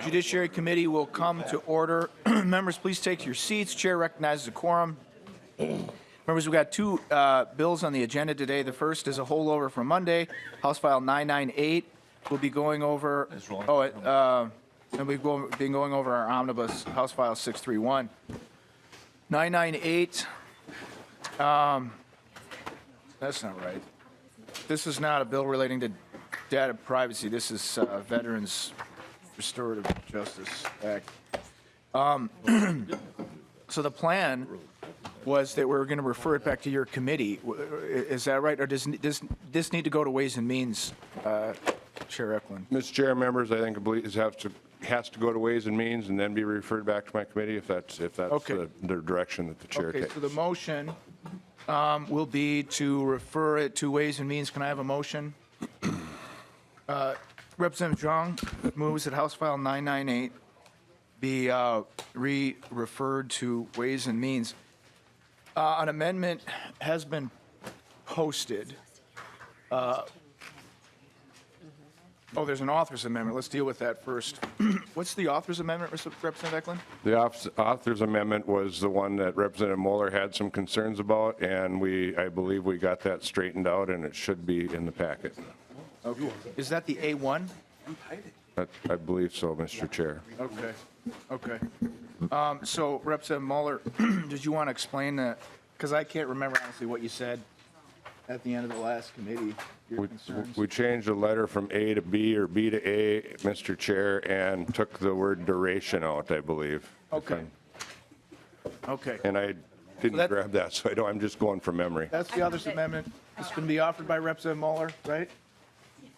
Judiciary Committee will come to order. Members, please take your seats. Chair recognizes a quorum. Members, we've got two bills on the agenda today. The first is a holdover from Monday, House File 998. We'll be going over, and we've been going over our Omnibus, House File 631. 998, that's not right. This is not a bill relating to data privacy. This is Veterans Restorative Justice Act. So the plan was that we're going to refer it back to your committee. Is that right? Or does this need to go to Ways and Means, Chair Ecklund? Mr. Chair, members, I believe it has to go to Ways and Means and then be referred back to my committee if that's Okay. the direction that the chair takes. Okay, so the motion will be to refer it to Ways and Means. Can I have a motion? Representative Zhang moves that House File 998 be referred to Ways and Means. An amendment has been posted. Oh, there's an author's amendment. Let's deal with that first. What's the author's amendment, Representative Ecklund? The author's amendment was the one that Representative Moeller had some concerns about, and I believe we got that straightened out, and it should be in the packet. Okay. Is that the A1? I believe so, Mr. Chair. Okay. Okay. So Representative Mueller, did you want to explain that? Because I can't remember honestly what you said at the end of the last committee. Your concerns. We changed the letter from A to B or B to A, Mr. Chair, and took the word duration out, I believe. Okay. Okay. And I didn't grab that, so I'm just going from memory. That's the other's amendment. It's going to be offered by Representative Mueller, right?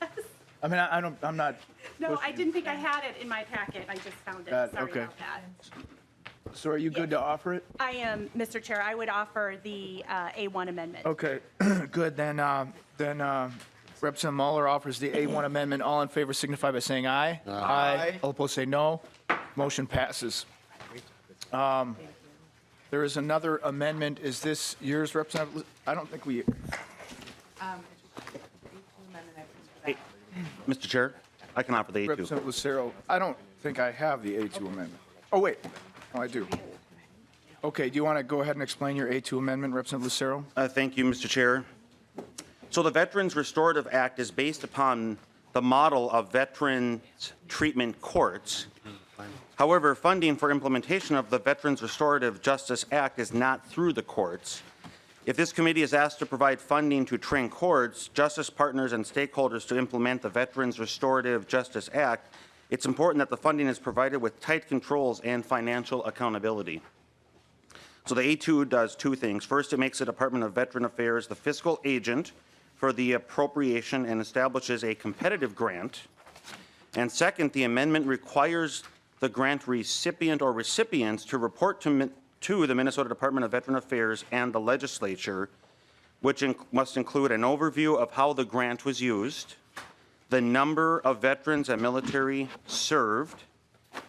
Yes. I mean, I'm not. No, I didn't think I had it in my packet. I just found it. Sorry okay. about that. So are you good to offer it? I am, Mr. Chair. I would offer the A1 amendment. Okay, good. Then Representative Mueller offers the A1 amendment. All in favor signify by saying aye. Aye. All opposed say no. Motion passes. There is another amendment. Is this yours, Representative? I don't think we. Mr. Chair, I can offer the A2. Representative Lucero, I don't think I have the A2 amendment. Oh, wait. Oh, I do. Okay, do you want to go ahead and explain your A2 amendment, Representative Lucero? Thank you, Mr. Chair. So the Veterans Restorative Act is based upon the model of veterans treatment courts. However, funding for implementation of the Veterans Restorative Justice Act is not through the courts. If this committee is asked to provide funding to train courts, justice partners, and stakeholders to implement the Veterans Restorative Justice Act, it's important that the funding is provided with tight controls and financial accountability. So the A2 does two things. First, it makes the Department of Veteran Affairs the fiscal agent for the appropriation and establishes a competitive grant. And second, the amendment requires the grant recipient or recipients to report to the Minnesota Department of Veteran Affairs and the legislature, which must include an overview of how the grant was used, the number of veterans and military served,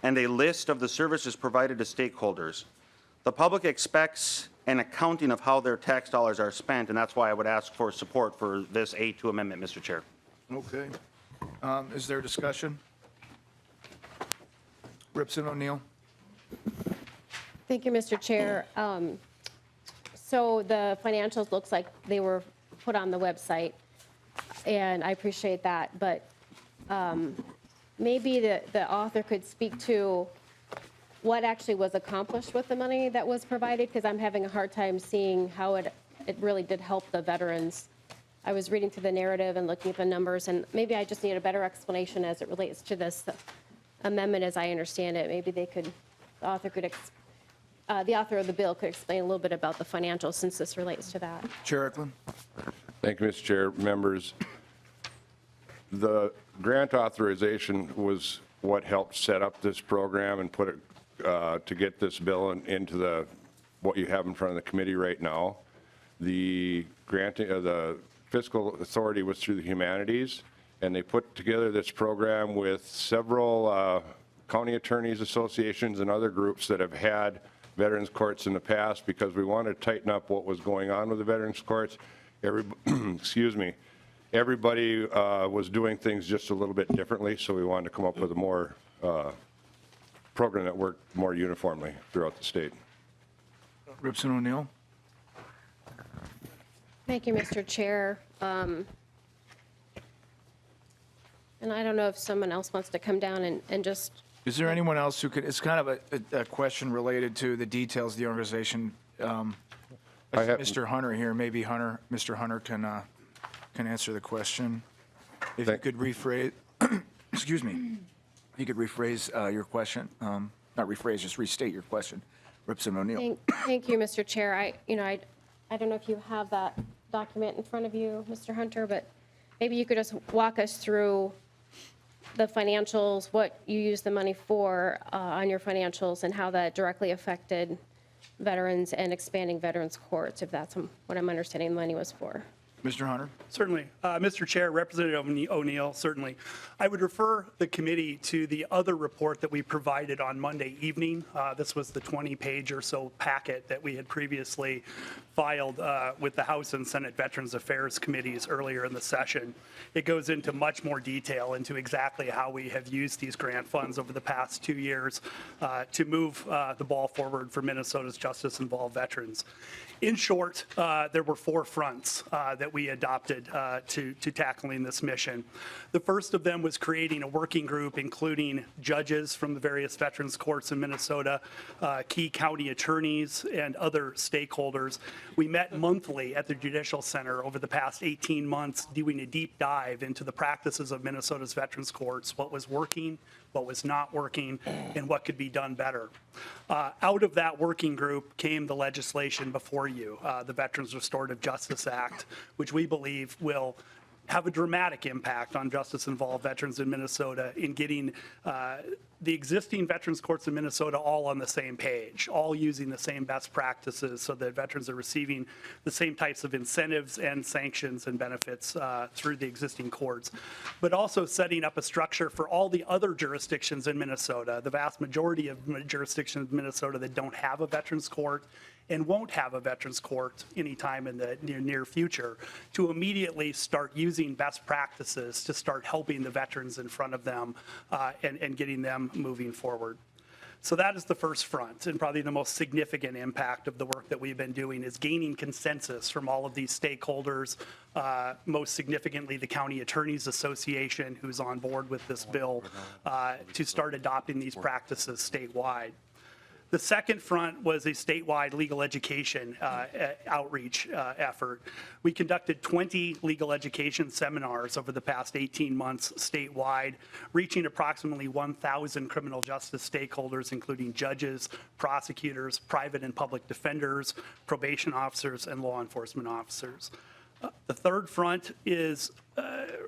and a list of the services provided to stakeholders. The public expects an accounting of how their tax dollars are spent, and that's why I would ask for support for this A2 amendment, Mr. Chair. Okay. Is there discussion? Representative O'Neill. Thank you, Mr. Chair. So the financials looks like they were put on the website, and I appreciate that. But maybe the author could speak to what actually was accomplished with the money that was provided, because I'm having a hard time seeing how it really did help the veterans. I was reading through the narrative and looking at the numbers, and maybe I just need a better explanation as it relates to this amendment as I understand it. Maybe the author of the bill could explain a little bit about the financials since this relates to that. Chair Ecklund. Thank you, Mr. Chair. Members, the grant authorization was what helped set up this program and put it to get this bill into what you have in front of the committee right now. The granting of the fiscal authority was through the humanities, and they put together this program with several county attorneys associations and other groups that have had veterans courts in the past, because we wanted to tighten up what was going on with the veterans courts. Excuse me. Everybody was doing things just a little bit differently, so we wanted to come up with a more program that worked more uniformly throughout the state. Ripson O'Neill? Thank you, Mr. Chair. And I don't know if someone else wants to come down and just, Is there anyone else who could, it's kind of a question related to the details of the organization. I have- Mr. Hunter here, maybe Mr. Hunter can answer the question. If you Thank- could rephrase, excuse me, you could rephrase your question, not rephrase, just restate your question. Ripson O'Neill. thank you, Mr. Chair. I don't know if you have that document in front of you, Mr. Hunter, but maybe you could just walk us through the financials, what you used the money for on your financials, and how that directly affected veterans and expanding veterans courts, if that's what I'm understanding the money was for. Mr. Hunter? Certainly. Mr. Chair, Representative O'Neill, certainly. I would refer the committee to the other report that we provided on Monday evening. This was the 20-page or so packet that we had previously filed with the House and Senate Veterans Affairs Committees earlier in the session. It goes into much more detail into exactly how we have used these grant funds over the past 2 years to move the ball forward for Minnesota's justice-involved veterans. In short, there were 4 fronts that we adopted to tackling this mission. The first of them was creating a working group, including judges from the various veterans courts in Minnesota, key county attorneys, and other stakeholders. We met monthly at the Judicial Center over the past 18 months, doing a deep dive into the practices of Minnesota's veterans courts, what was working, what was not working, and what could be done better. Out of that working group came the legislation before you, the Veterans Restorative Justice Act, which we believe will have a dramatic impact on justice-involved veterans in Minnesota in getting the existing veterans courts in Minnesota all on the same page, all using the same best practices so that veterans are receiving the same types of incentives and sanctions and benefits through the existing courts, but also setting up a structure for all the other jurisdictions in Minnesota, the vast majority of jurisdictions in Minnesota that don't have a veterans court and won't have a veterans court anytime in the near future, to immediately start using best practices to start helping the veterans in front of them and getting them moving forward. So that is the first front, and probably the most significant impact of the work that we've been doing is gaining consensus from all of these stakeholders, most significantly the County Attorneys Association, who's on board with this bill, to start adopting these practices statewide. The second front was a statewide legal education outreach effort. We conducted 20 legal education seminars over the past 18 months statewide, reaching approximately 1,000 criminal justice stakeholders, including judges, prosecutors, private and public defenders, probation officers, and law enforcement officers. The third front is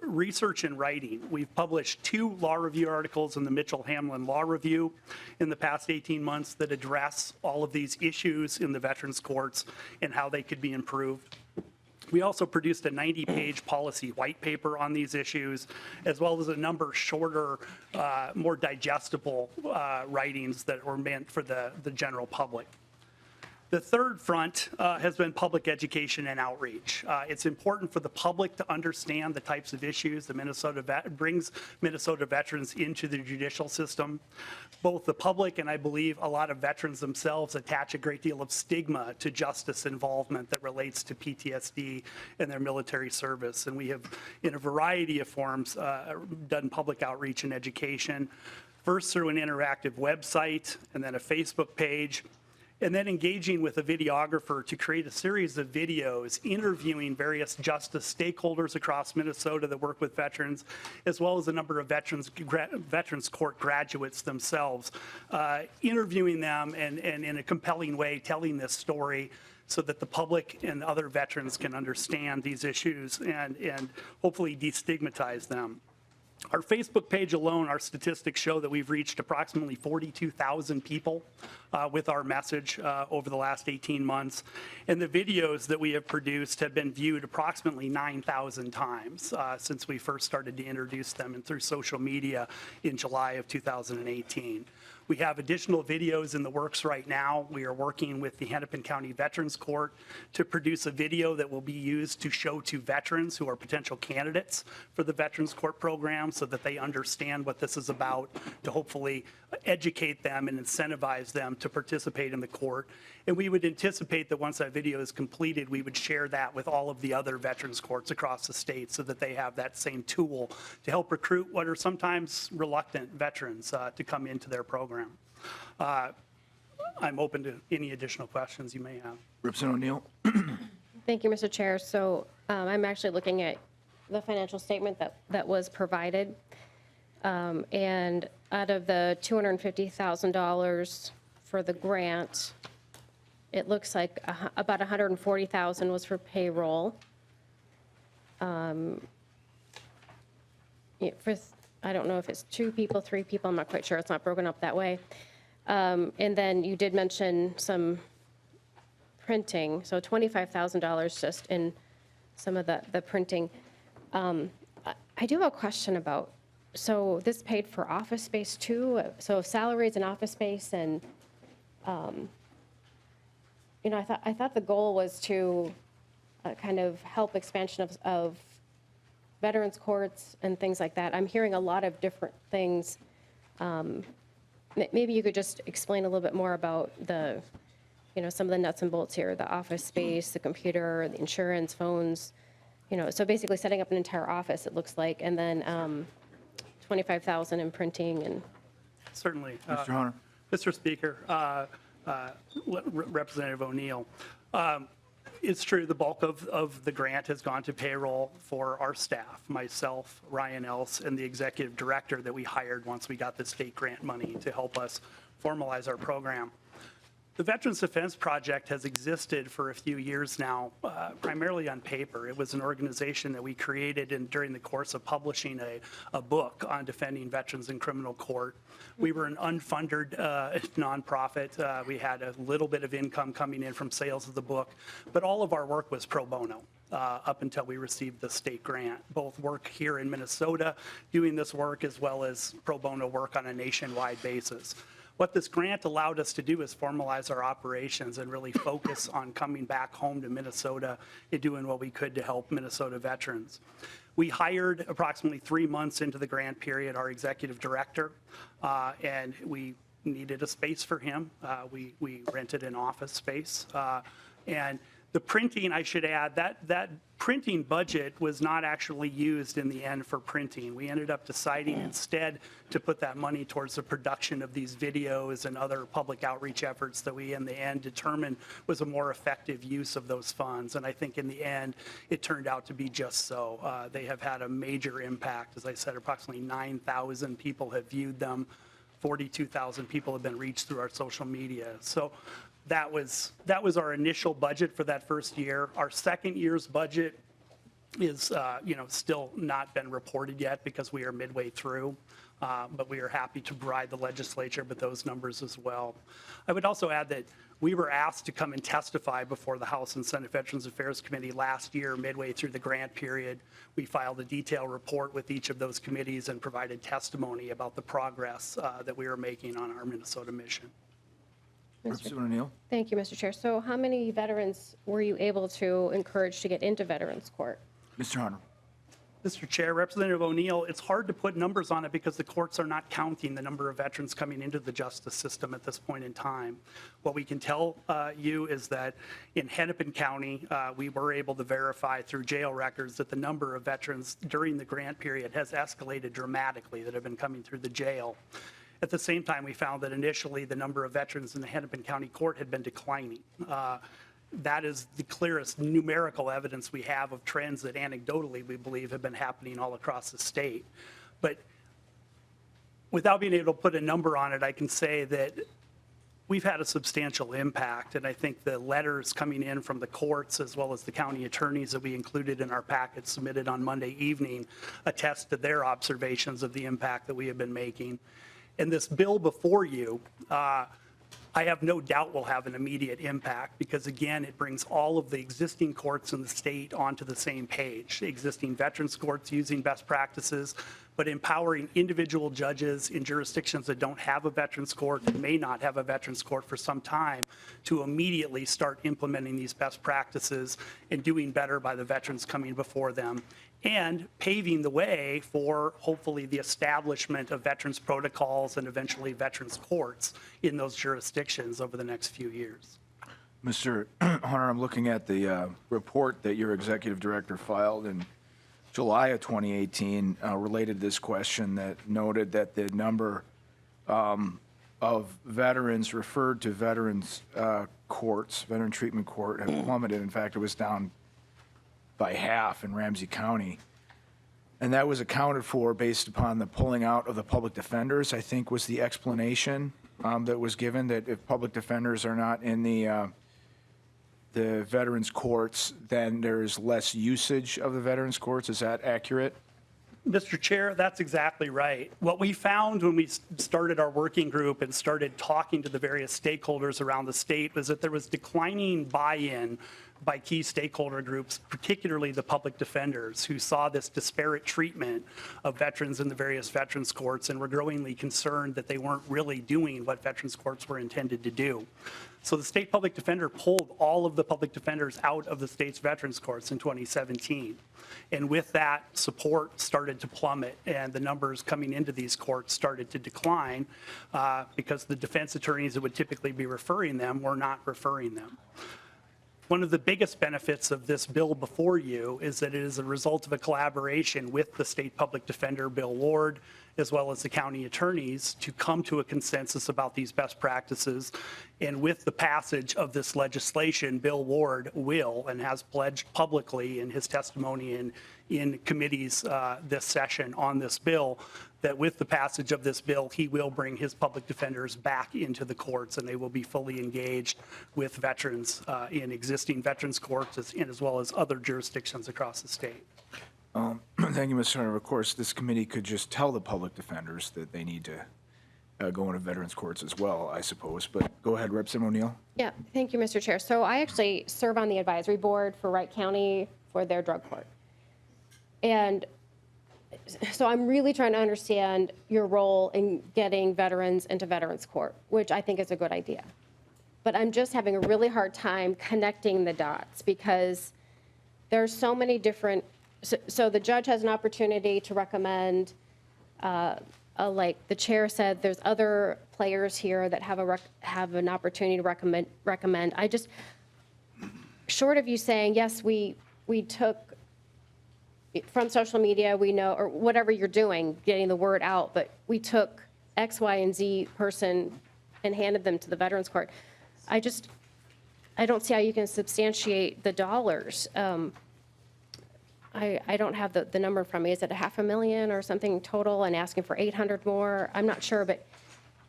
research and writing. We've published 2 law review articles in the Mitchell-Hamlin Law Review in the past 18 months that address all of these issues in the veterans courts and how they could be improved. We also produced a 90-page policy white paper on these issues, as well as a number of shorter, more digestible writings that were meant for the general public. The third front has been public education and outreach. It's important for the public to understand the types of issues that brings Minnesota veterans into the judicial system. Both the public and I believe a lot of veterans themselves attach a great deal of stigma to justice involvement that relates to PTSD and their military service. And we have, in a variety of forms, done public outreach and education, first through an interactive website and then a Facebook page, and then engaging with a videographer to create a series of videos interviewing various justice stakeholders across Minnesota that work with veterans, as well as a number of veterans court graduates themselves, interviewing them and in a compelling way telling this story so that the public and other veterans can understand these issues and hopefully destigmatize them. Our Facebook page alone, our statistics show that we've reached approximately 42,000 people with our message over the last 18 months. And the videos that we have produced have been viewed approximately 9,000 times since we first started to introduce them and through social media in July of 2018. We have additional videos in the works right now. We are working with the Hennepin County Veterans Court to produce a video that will be used to show to veterans who are potential candidates for the Veterans Court program so that they understand what this is about, to hopefully educate them and incentivize them to participate in the court. And we would anticipate that once that video is completed, we would share that with all of the other veterans courts across the state so that they have that same tool to help recruit what are sometimes reluctant veterans to come into their program. I'm open to any additional questions you may have. Representative O'Neill. Thank you, Mr. Chair. So I'm actually looking at the financial statement that was provided. And out of the $250,000 for the grant, it looks like about $140,000 was for payroll. I don't know if it's 2 people, 3 people, I'm not quite sure. It's not broken up that way. And then you did mention some printing, so $25,000 just in some of the printing. I do have a question about, so this paid for office space too? So salaries and office space, and you know, I thought the goal was to kind of help expansion of veterans courts and things like that. I'm hearing a lot of different things. Maybe you could just explain a little bit more about the, you know, some of the nuts and bolts here, the office space, the computer, the insurance, phones, you know, so basically setting up an entire office, it looks like, and then $25,000 in printing and. Certainly. Mr. Hunter. Mr. Speaker, Representative O'Neill, it's true the bulk of the grant has gone to payroll for our staff, myself, Ryan Else, and the executive director that we hired once we got the state grant money to help us formalize our program. The Veterans Defense Project has existed for a few years now, primarily on paper. It was an organization that we created during the course of publishing a book on defending veterans in criminal court. We were an unfunded nonprofit. We had a little bit of income coming in from sales of the book, but all of our work was pro bono. Up until we received the state grant, both work here in Minnesota doing this work as well as pro bono work on a nationwide basis. What this grant allowed us to do is formalize our operations and really focus on coming back home to Minnesota and doing what we could to help Minnesota veterans. We hired approximately 3 months into the grant period our executive director, and we needed a space for him. We rented an office space, and the printing, I should add, that printing budget was not actually used in the end for printing. We ended up deciding instead to put that money towards the production of these videos and other public outreach efforts that we in the end determined was a more effective use of those funds. And I think in the end, it turned out to be just so. They have had a major impact. As I said, approximately 9,000 people have viewed them. 42,000 people have been reached through our social media. So that was our initial budget for that first year. Our second year's budget is, still not been reported yet because we are midway through, but we are happy to provide the legislature with those numbers as well. I would also add that we were asked to come and testify before the House and Senate Veterans Affairs Committee last year, midway through the grant period. We filed a detailed report with each of those committees and provided testimony about the progress that we were making on our Minnesota mission. Representative O'Neill. Thank you, Mr. Chair. So how many veterans were you able to encourage to get into Veterans Court? Mr. Hunter. Mr. Chair, Representative O'Neill, it's hard to put numbers on it because the courts are not counting the number of veterans coming into the justice system at this point in time. What we can tell you is that in Hennepin County, we were able to verify through jail records that the number of veterans during the grant period has escalated dramatically that have been coming through the jail. At the same time, we found that initially the number of veterans in the Hennepin County Court had been declining. That is the clearest numerical evidence we have of trends that anecdotally we believe have been happening all across the state. But without being able to put a number on it, I can say that we've had a substantial impact, and I think the letters coming in from the courts as well as the county attorneys that we included in our packet submitted on Monday evening attest to their observations of the impact that we have been making. And this bill before you I have no doubt will have an immediate impact because, again, it brings all of the existing courts in the state onto the same page. Existing veterans courts using best practices, but empowering individual judges in jurisdictions that don't have a veterans court and may not have a veterans court for some time to immediately start implementing these best practices and doing better by the veterans coming before them, and paving the way for hopefully the establishment of veterans protocols and eventually veterans courts in those jurisdictions over the next few years. Mr. Hunter, I'm looking at the report that your executive director filed in July of 2018 related to this question that noted that the number of veterans referred to veterans courts, veteran treatment court, have plummeted. In fact, it was down by half in Ramsey County. And that was accounted for based upon the pulling out of the public defenders, I think was the explanation that was given, that if public defenders are not in the veterans courts, then there's less usage of the veterans courts. Is that accurate? Mr. Chair, that's exactly right. What we found when we started our working group and started talking to the various stakeholders around the state was that there was declining buy-in by key stakeholder groups, particularly the public defenders, who saw this disparate treatment of veterans in the various veterans courts and were growingly concerned that they weren't really doing what veterans courts were intended to do. So the state public defender pulled all of the public defenders out of the state's veterans courts in 2017. And with that, support started to plummet and the numbers coming into these courts started to decline because the defense attorneys that would typically be referring them were not referring them. One of the biggest benefits of this bill before you is that it is a result of a collaboration with the state public defender, Bill Ward, as well as the county attorneys to come to a consensus about these best practices. And with the passage of this legislation, Bill Ward will and has pledged publicly in his testimony in committees this session on this bill that with the passage of this bill, he will bring his public defenders back into the courts and they will be fully engaged with veterans in existing veterans courts as well as other jurisdictions across the state. Thank you, Mr. Hunter. Of course, this committee could just tell the public defenders that they need to go into veterans courts as well, I suppose. But go ahead, Representative O'Neill. Yeah, thank you, Mr. Chair. So I actually serve on the advisory board for Wright County for their drug court. And so I'm really trying to understand your role in getting veterans into veterans court, which I think is a good idea. But I'm just having a really hard time connecting the dots because there's so many different, so the judge has an opportunity to recommend, like the chair said, there's other players here that have an opportunity to recommend. I just, short of you saying, yes, we took from social media, we know, or whatever you're doing, getting the word out, but we took X, Y, and Z person and handed them to the Veterans Court. I don't see how you can substantiate the dollars. I don't have the number from me. Is it $500,000 or something total and asking for 800 more? I'm not sure, but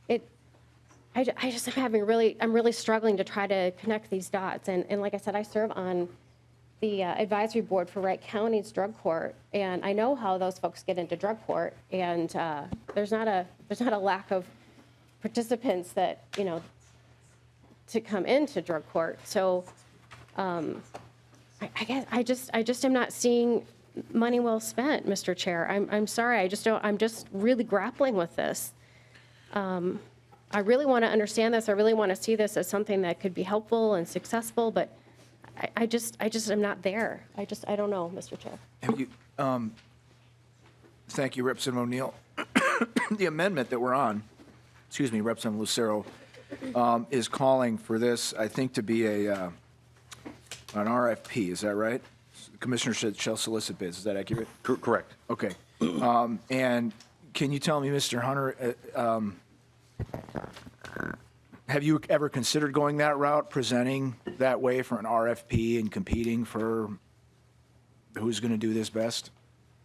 I just am I'm really struggling to try to connect these dots. And like I said, I serve on the advisory board for Wright County's drug court, and I know how those folks get into drug court, and there's not a lack of participants that, you know, to come into drug court. So I guess I just am not seeing money well spent, Mr. Chair. I'm sorry, I'm just really grappling with this. I really want to understand this. I really want to see this as something that could be helpful and successful, but I just am not there. I don't know, Mr. Chair. Thank you, Representative O'Neill. The amendment that we're on, excuse me, Representative Lucero, is calling for this, I think, to be an RFP. Is that right? Commissioner shall solicit bids. Is that accurate? Correct. Okay. And can you tell me, Mr. Hunter, have you ever considered going that route, presenting that way for an RFP and competing for who's going to do this best?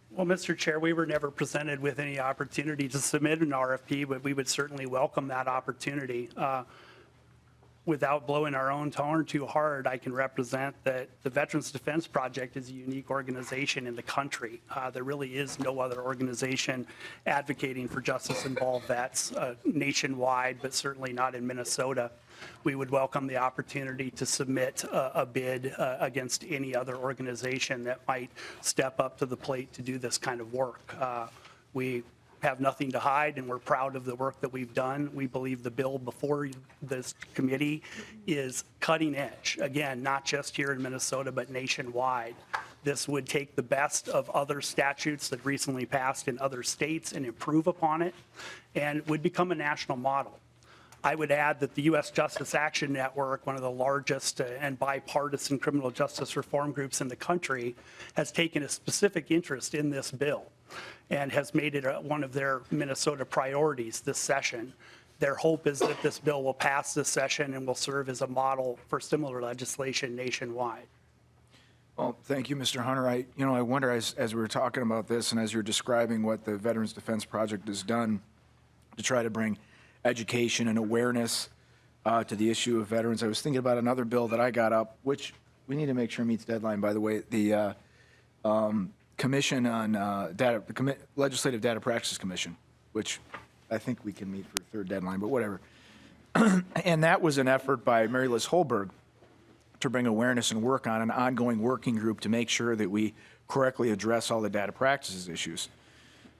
Well, Mr. Chair, we were never presented with any opportunity to submit an RFP, but we would certainly welcome that opportunity. without blowing our own horn too hard, I can represent that the Veterans Defense Project is a unique organization in the country. There really is no other organization advocating for justice-involved vets nationwide, but certainly not in Minnesota. We would welcome the opportunity to submit a bid against any other organization that might step up to the plate to do this kind of work. We have nothing to hide, and we're proud of the work that we've done. We believe the bill before this committee is cutting edge. Again, not just here in Minnesota, but nationwide. This would take the best of other statutes that recently passed in other states and improve upon it, and would become a national model. I would add that the U.S. Justice Action Network, one of the largest and bipartisan criminal justice reform groups in the country, has taken a specific interest in this bill and has made it one of their Minnesota priorities this session. Their hope is that this bill will pass this session and will serve as a model for similar legislation nationwide. Well, thank you, Mr. Hunter. I wonder, as we were talking about this and as you're describing what the Veterans Defense Project has done to try to bring education and awareness to the issue of veterans, I was thinking about another bill that I got up, which we need to make sure meets deadline, by the way, the Commission on Legislative Data Practices Commission, which I think we can meet for a third deadline, but whatever. And that was an effort by Mary Liz Holberg to bring awareness and work on an ongoing working group to make sure that we correctly address all the data practices issues.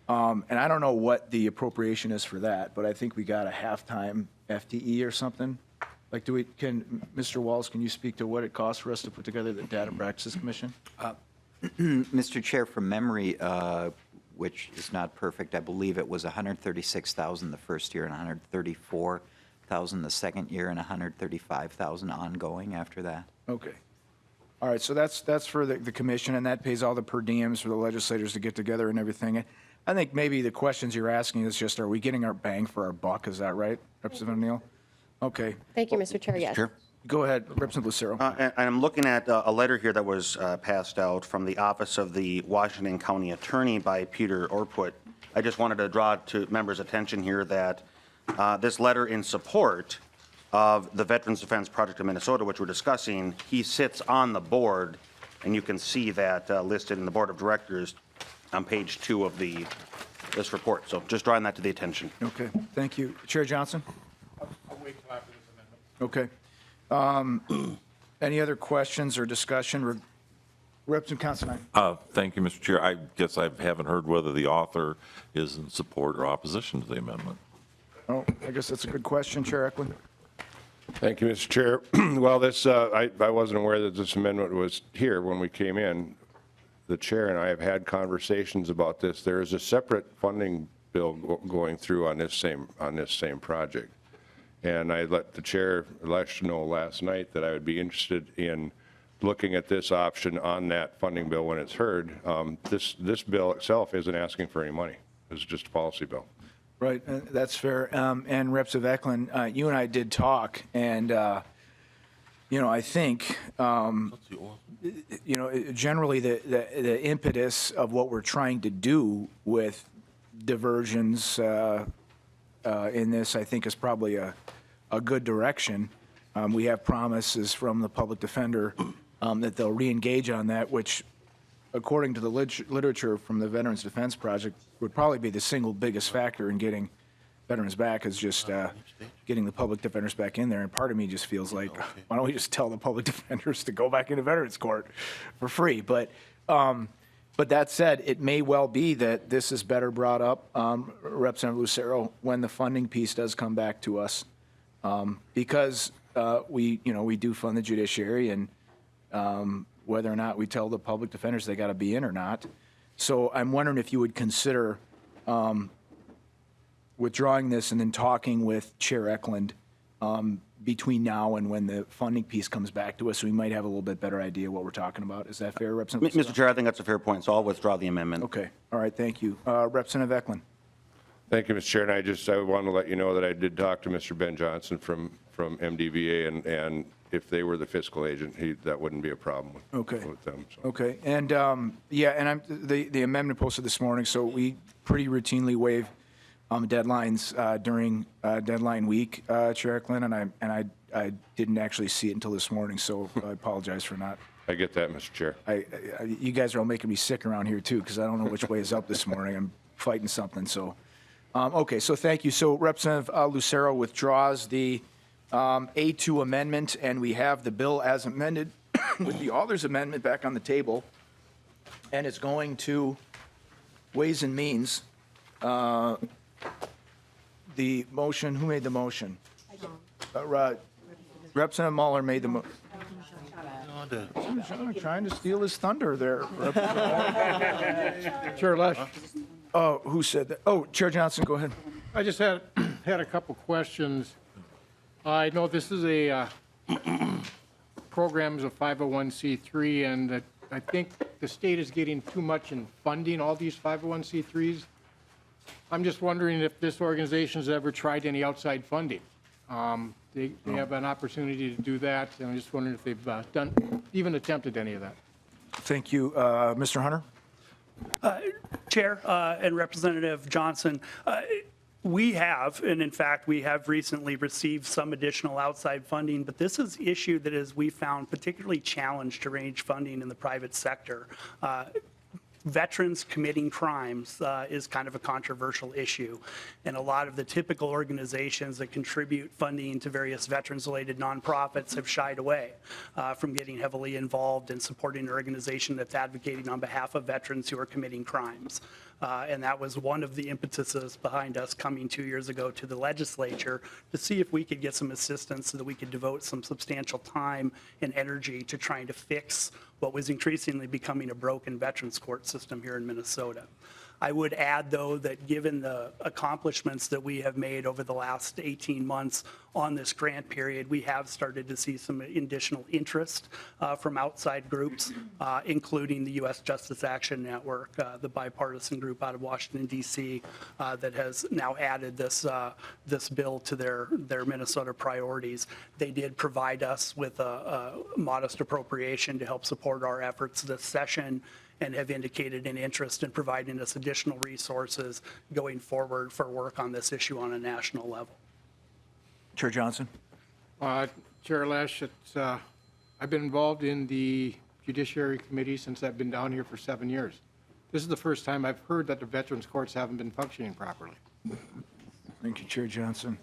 And I don't know what the appropriation is for that, but I think we got a half-time FTE or something. Like, Mr. Walls, can you speak to what it costs for us to put together the Data Practices Commission? Mr. Chair, from memory, which is not perfect, I believe it was $136,000 the first year and $134,000 the second year and $135,000 ongoing after that. Okay. All right, so that's for the commission, and that pays all the per diems for the legislators to get together and everything. I think maybe the questions you're asking is just, are we getting our bang for our buck? Is that right, Representative Neal? Okay. Thank you, Mr. Chair. Yes. Go ahead, Representative Lucero. And I'm looking at a letter here that was passed out from the Office of the Washington County Attorney by Peter Orput. I just wanted to draw to members' attention here that this letter in support of the Veterans Defense Project of Minnesota, which we're discussing, he sits on the board, and you can see that listed in the Board of Directors on page 2 of this report. So just drawing that to the attention. Okay, thank you. Chair Johnson? I'll wait till after this amendment. Okay. Any other questions or discussion? Representative Considine. Thank you, Mr. Chair. I guess I haven't heard whether the author is in support or opposition to the amendment. Oh, I guess that's a good question, Chair Ecklund. Thank you, Mr. Chair. Well, this, I wasn't aware that this amendment was here when we came in. The chair and I have had conversations about this. There is a separate funding bill going through on this same project. And I let the chair, Lesch, know last night that I would be interested in looking at this option on that funding bill when it's heard. This bill itself isn't asking for any money. It's just a policy bill. Right, that's fair. And Representative Ecklund, you and I did talk, and I think generally the impetus of what we're trying to do with diversions in this, I think, is probably a good direction. We have promises from the public defender that they'll re-engage on that, which, according to the literature from the Veterans Defense Project, would probably be the single biggest factor in getting veterans back, is just getting the public defenders back in there. And part of me just feels like, why don't we just tell the public defenders to go back into veterans court for free? But that said, it may well be that this is better brought up, Representative Lucero, when the funding piece does come back to us, because we do fund the judiciary, and whether or not we tell the public defenders they got to be in or not. So I'm wondering if you would consider withdrawing this and then talking with Chair Ecklund between now and when the funding piece comes back to us, so we might have a little bit better idea what we're talking about. Is that fair, Representative Lucero? Mr. Chair, I think that's a fair point, so I'll withdraw the amendment. Okay. All right. Thank you. Representative Eklund. Thank you, Mr. Chair. And I want to let you know that I did talk to Mr. Ben Johnson from MDVA, and if they were the fiscal agent, that wouldn't be a problem with them. So. Okay. And the amendment posted this morning, so we pretty routinely waive deadlines during deadline week, Chair Ecklund, and I didn't actually see it until this morning, so I apologize for not. I get that, Mr. Chair. You guys are all making me sick around here too, because I don't know which way is up this morning. I'm fighting something, so. Okay, so thank you. So Representative Lucero withdraws the A2 amendment, and we have the bill as amended with the author's amendment back on the table, and it's going to Ways and Means. The motion, who made the motion? Representative Muller made the motion. I'm trying to steal his thunder there. Chair Lesch, Oh, who said that? Oh, Chair Johnson, go ahead. I just had a couple questions. I know this is a program is a 501c3, and that I think the state is getting too much in funding all these 501c3s. I'm just wondering if this organization has ever tried any outside funding. They have an opportunity to do that, and I'm just wondering if they've even attempted any of that. Thank you. Mr. Hunter? Chair and Representative Johnson, we have, and in fact, we have recently received some additional outside funding, but this is an issue that is, we found particularly challenged to arrange funding in the private sector. Veterans committing crimes is kind of a controversial issue. And a lot of the typical organizations that contribute funding to various veterans-related nonprofits have shied away from getting heavily involved in supporting an organization that's advocating on behalf of veterans who are committing crimes. And that was one of the impetuses behind us coming 2 years ago to the legislature to see if we could get some assistance so that we could devote some substantial time and energy to trying to fix what was increasingly becoming a broken veterans court system here in Minnesota. I would add, though, that given the accomplishments that we have made over the last 18 months on this grant period, we have started to see some additional interest from outside groups, including the U.S. Justice Action Network, the bipartisan group out of Washington, D.C., that has now added this bill to their Minnesota priorities. They did provide us with a modest appropriation to help support our efforts this session, and have indicated an interest in providing us additional resources going forward for work on this issue on a national level. Chair Johnson? Chair Lesch, I've been involved in the Judiciary Committee since I've been down here for 7 years. This is the first time I've heard that the veterans courts haven't been functioning properly. Thank you, Chair Johnson.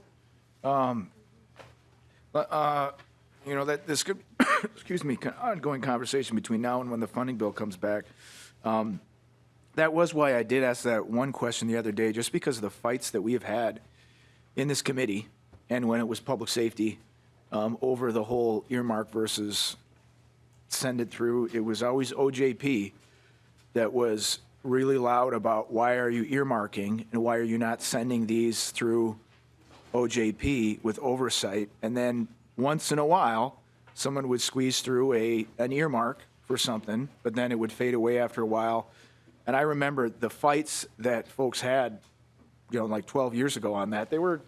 You know, that this could, excuse me, ongoing conversation between now and when the funding bill comes back. That was why I did ask that one question the other day, just because of the fights that we have had in this committee and when it was public safety over the whole earmark versus send it through. It was always OJP that was really loud about why are you earmarking and why are you not sending these through OJP with oversight. And then once in a while, someone would squeeze through an earmark for something, but then it would fade away after a while. And I remember the fights that folks had, you know, like 12 years ago on that. They were,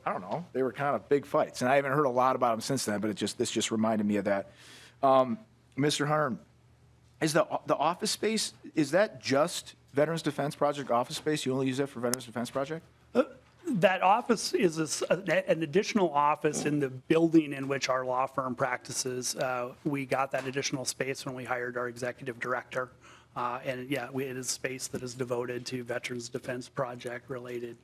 I don't know, they were kind of big fights. And I haven't heard a lot about them since then, but this just reminded me of that. Mr. Hunter, is the office space, is that just Veterans Defense Project office space? You only use that for Veterans Defense Project? That office is an additional office in the building in which our law firm practices. We got that additional space when we hired our executive director. And yeah, it is space that is devoted to Veterans Defense Project related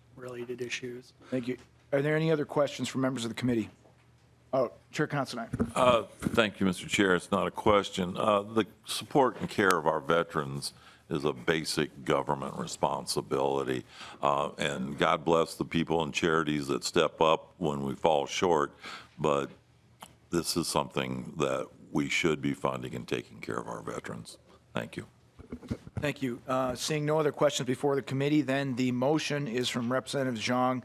issues. Thank you. Are there any other questions from members of the committee? Oh, Chair Considine. Thank you, Mr. Chair. It's not a question. The support and care of our veterans is a basic government responsibility. And God bless the people and charities that step up when we fall short. But this is something that we should be funding and taking care of our veterans. Thank you. Thank you. Seeing no other questions before the committee, then the motion is from Representative Zhang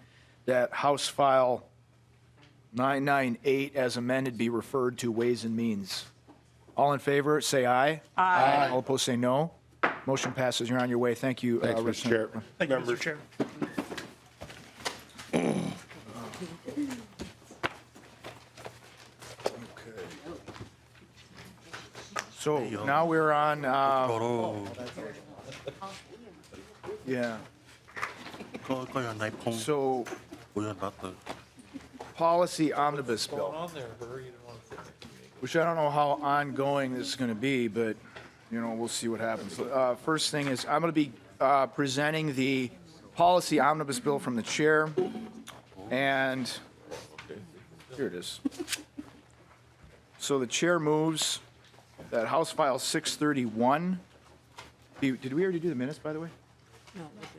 that House File 998 as amended be referred to Ways and Means. All in favor, say aye. Aye. All opposed, say no. Motion passes. You're on your way. Thank you, Thanks, Mr. Chair. Thank you, Mr. Chair. So now we're on, yeah. So policy omnibus bill. Which I don't know how ongoing this is going to be, but, you know, we'll see what happens. First thing is, I'm going to be presenting the policy omnibus bill from the chair. And here it is. So the chair moves that House File 631. Did we already do the minutes, by the way?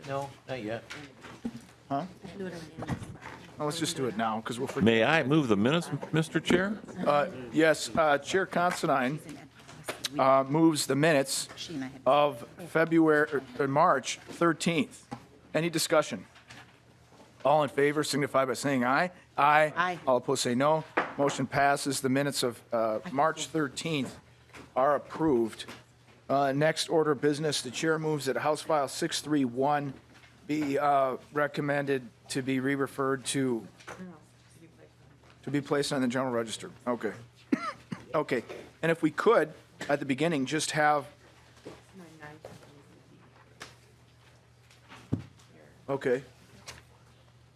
No, not yet. Huh? Well, let's just do it now, because we'll forget. May I move the minutes, Mr. Chair? Yes, Chair Considine moves the minutes of March 13th. Any discussion? All in favor signify by saying aye. Aye. Aye. All opposed say no. Motion passes. The minutes of March 13th are approved. Next order of business, the chair moves that House File 631 be recommended to be re-referred to be placed on the general register. Okay. Okay. And if we could, at the beginning, just have. Okay.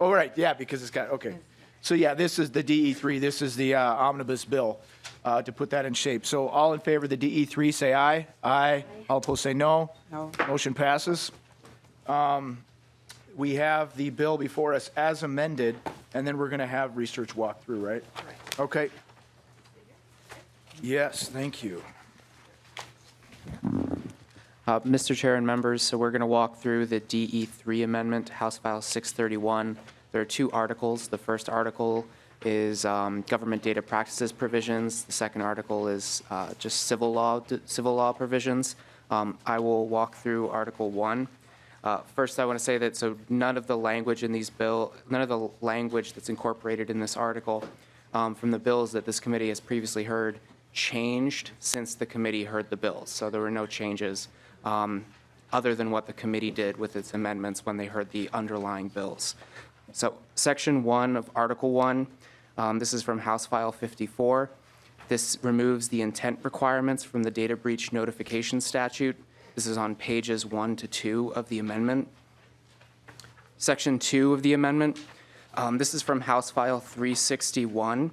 Oh, right, yeah, because it's got, okay. So, yeah, this is the DE3, this is the omnibus bill, to put that in shape. So all in favor of the DE3, say aye. Aye. All opposed, say no. No. Motion passes. We have the bill before us as amended, and then we're going to have research walkthrough, right? Right. Okay. Yes, thank you. Mr. Chair and members, so we're going to walk through the DE3 amendment, House File 631. There are two articles. The first article is government data practices provisions. The second article is just civil law provisions. I will walk through Article 1. First, I want to say that none of the language in none of the language that's incorporated in this article from the bills that this committee has previously heard changed since the committee heard the bills. So there were no changes other than what the committee did with its amendments when they heard the underlying bills. So Section 1 of Article 1, this is from House File 54. This removes the intent requirements from the data breach notification statute. This is on pages 1 to 2 of the amendment. Section 2 of the amendment, this is from House File 361.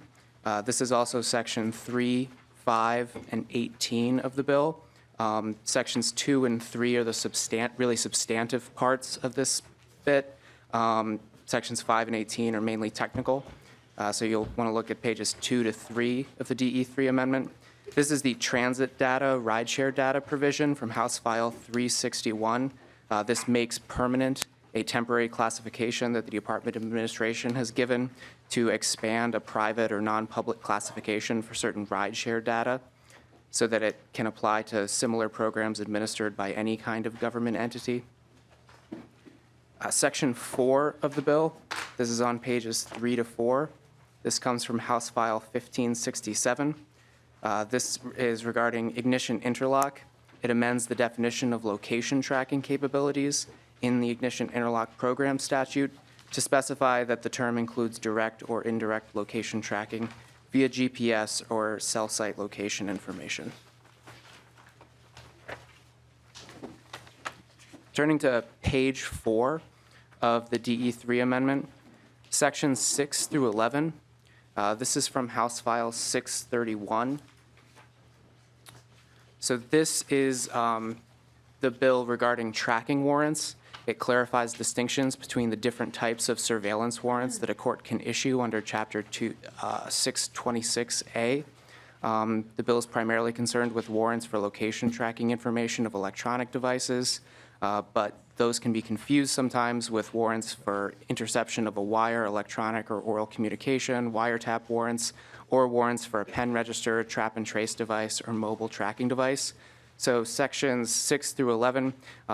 This is also Section 3, 5, and 18 of the bill. Sections 2 and 3 are the really substantive parts of this bit. Sections 5 and 18 are mainly technical. So you'll want to look at pages 2 to 3 of the DE3 amendment. This is the transit data, rideshare data provision from House File 361. This makes permanent a temporary classification that the Department of Administration has given to expand a private or non-public classification for certain rideshare data so that it can apply to similar programs administered by any kind of government entity. Section 4 of the bill, this is on pages 3 to 4. This comes from House File 1567. This is regarding ignition interlock. It amends the definition of location tracking capabilities in the ignition interlock program statute to specify that the term includes direct or indirect location tracking via GPS or cell site location information. Turning to page 4 of the DE3 amendment, sections 6 through 11. This is from House File 631. So this is the bill regarding tracking warrants. It clarifies distinctions between the different types of surveillance warrants that a court can issue under Chapter 626A. The bill is primarily concerned with warrants for location tracking information of electronic devices, but those can be confused sometimes with warrants for interception of a wire, electronic or oral communication, wiretap warrants, or warrants for a pen register, trap and trace device, or mobile tracking device. So sections 6 through 11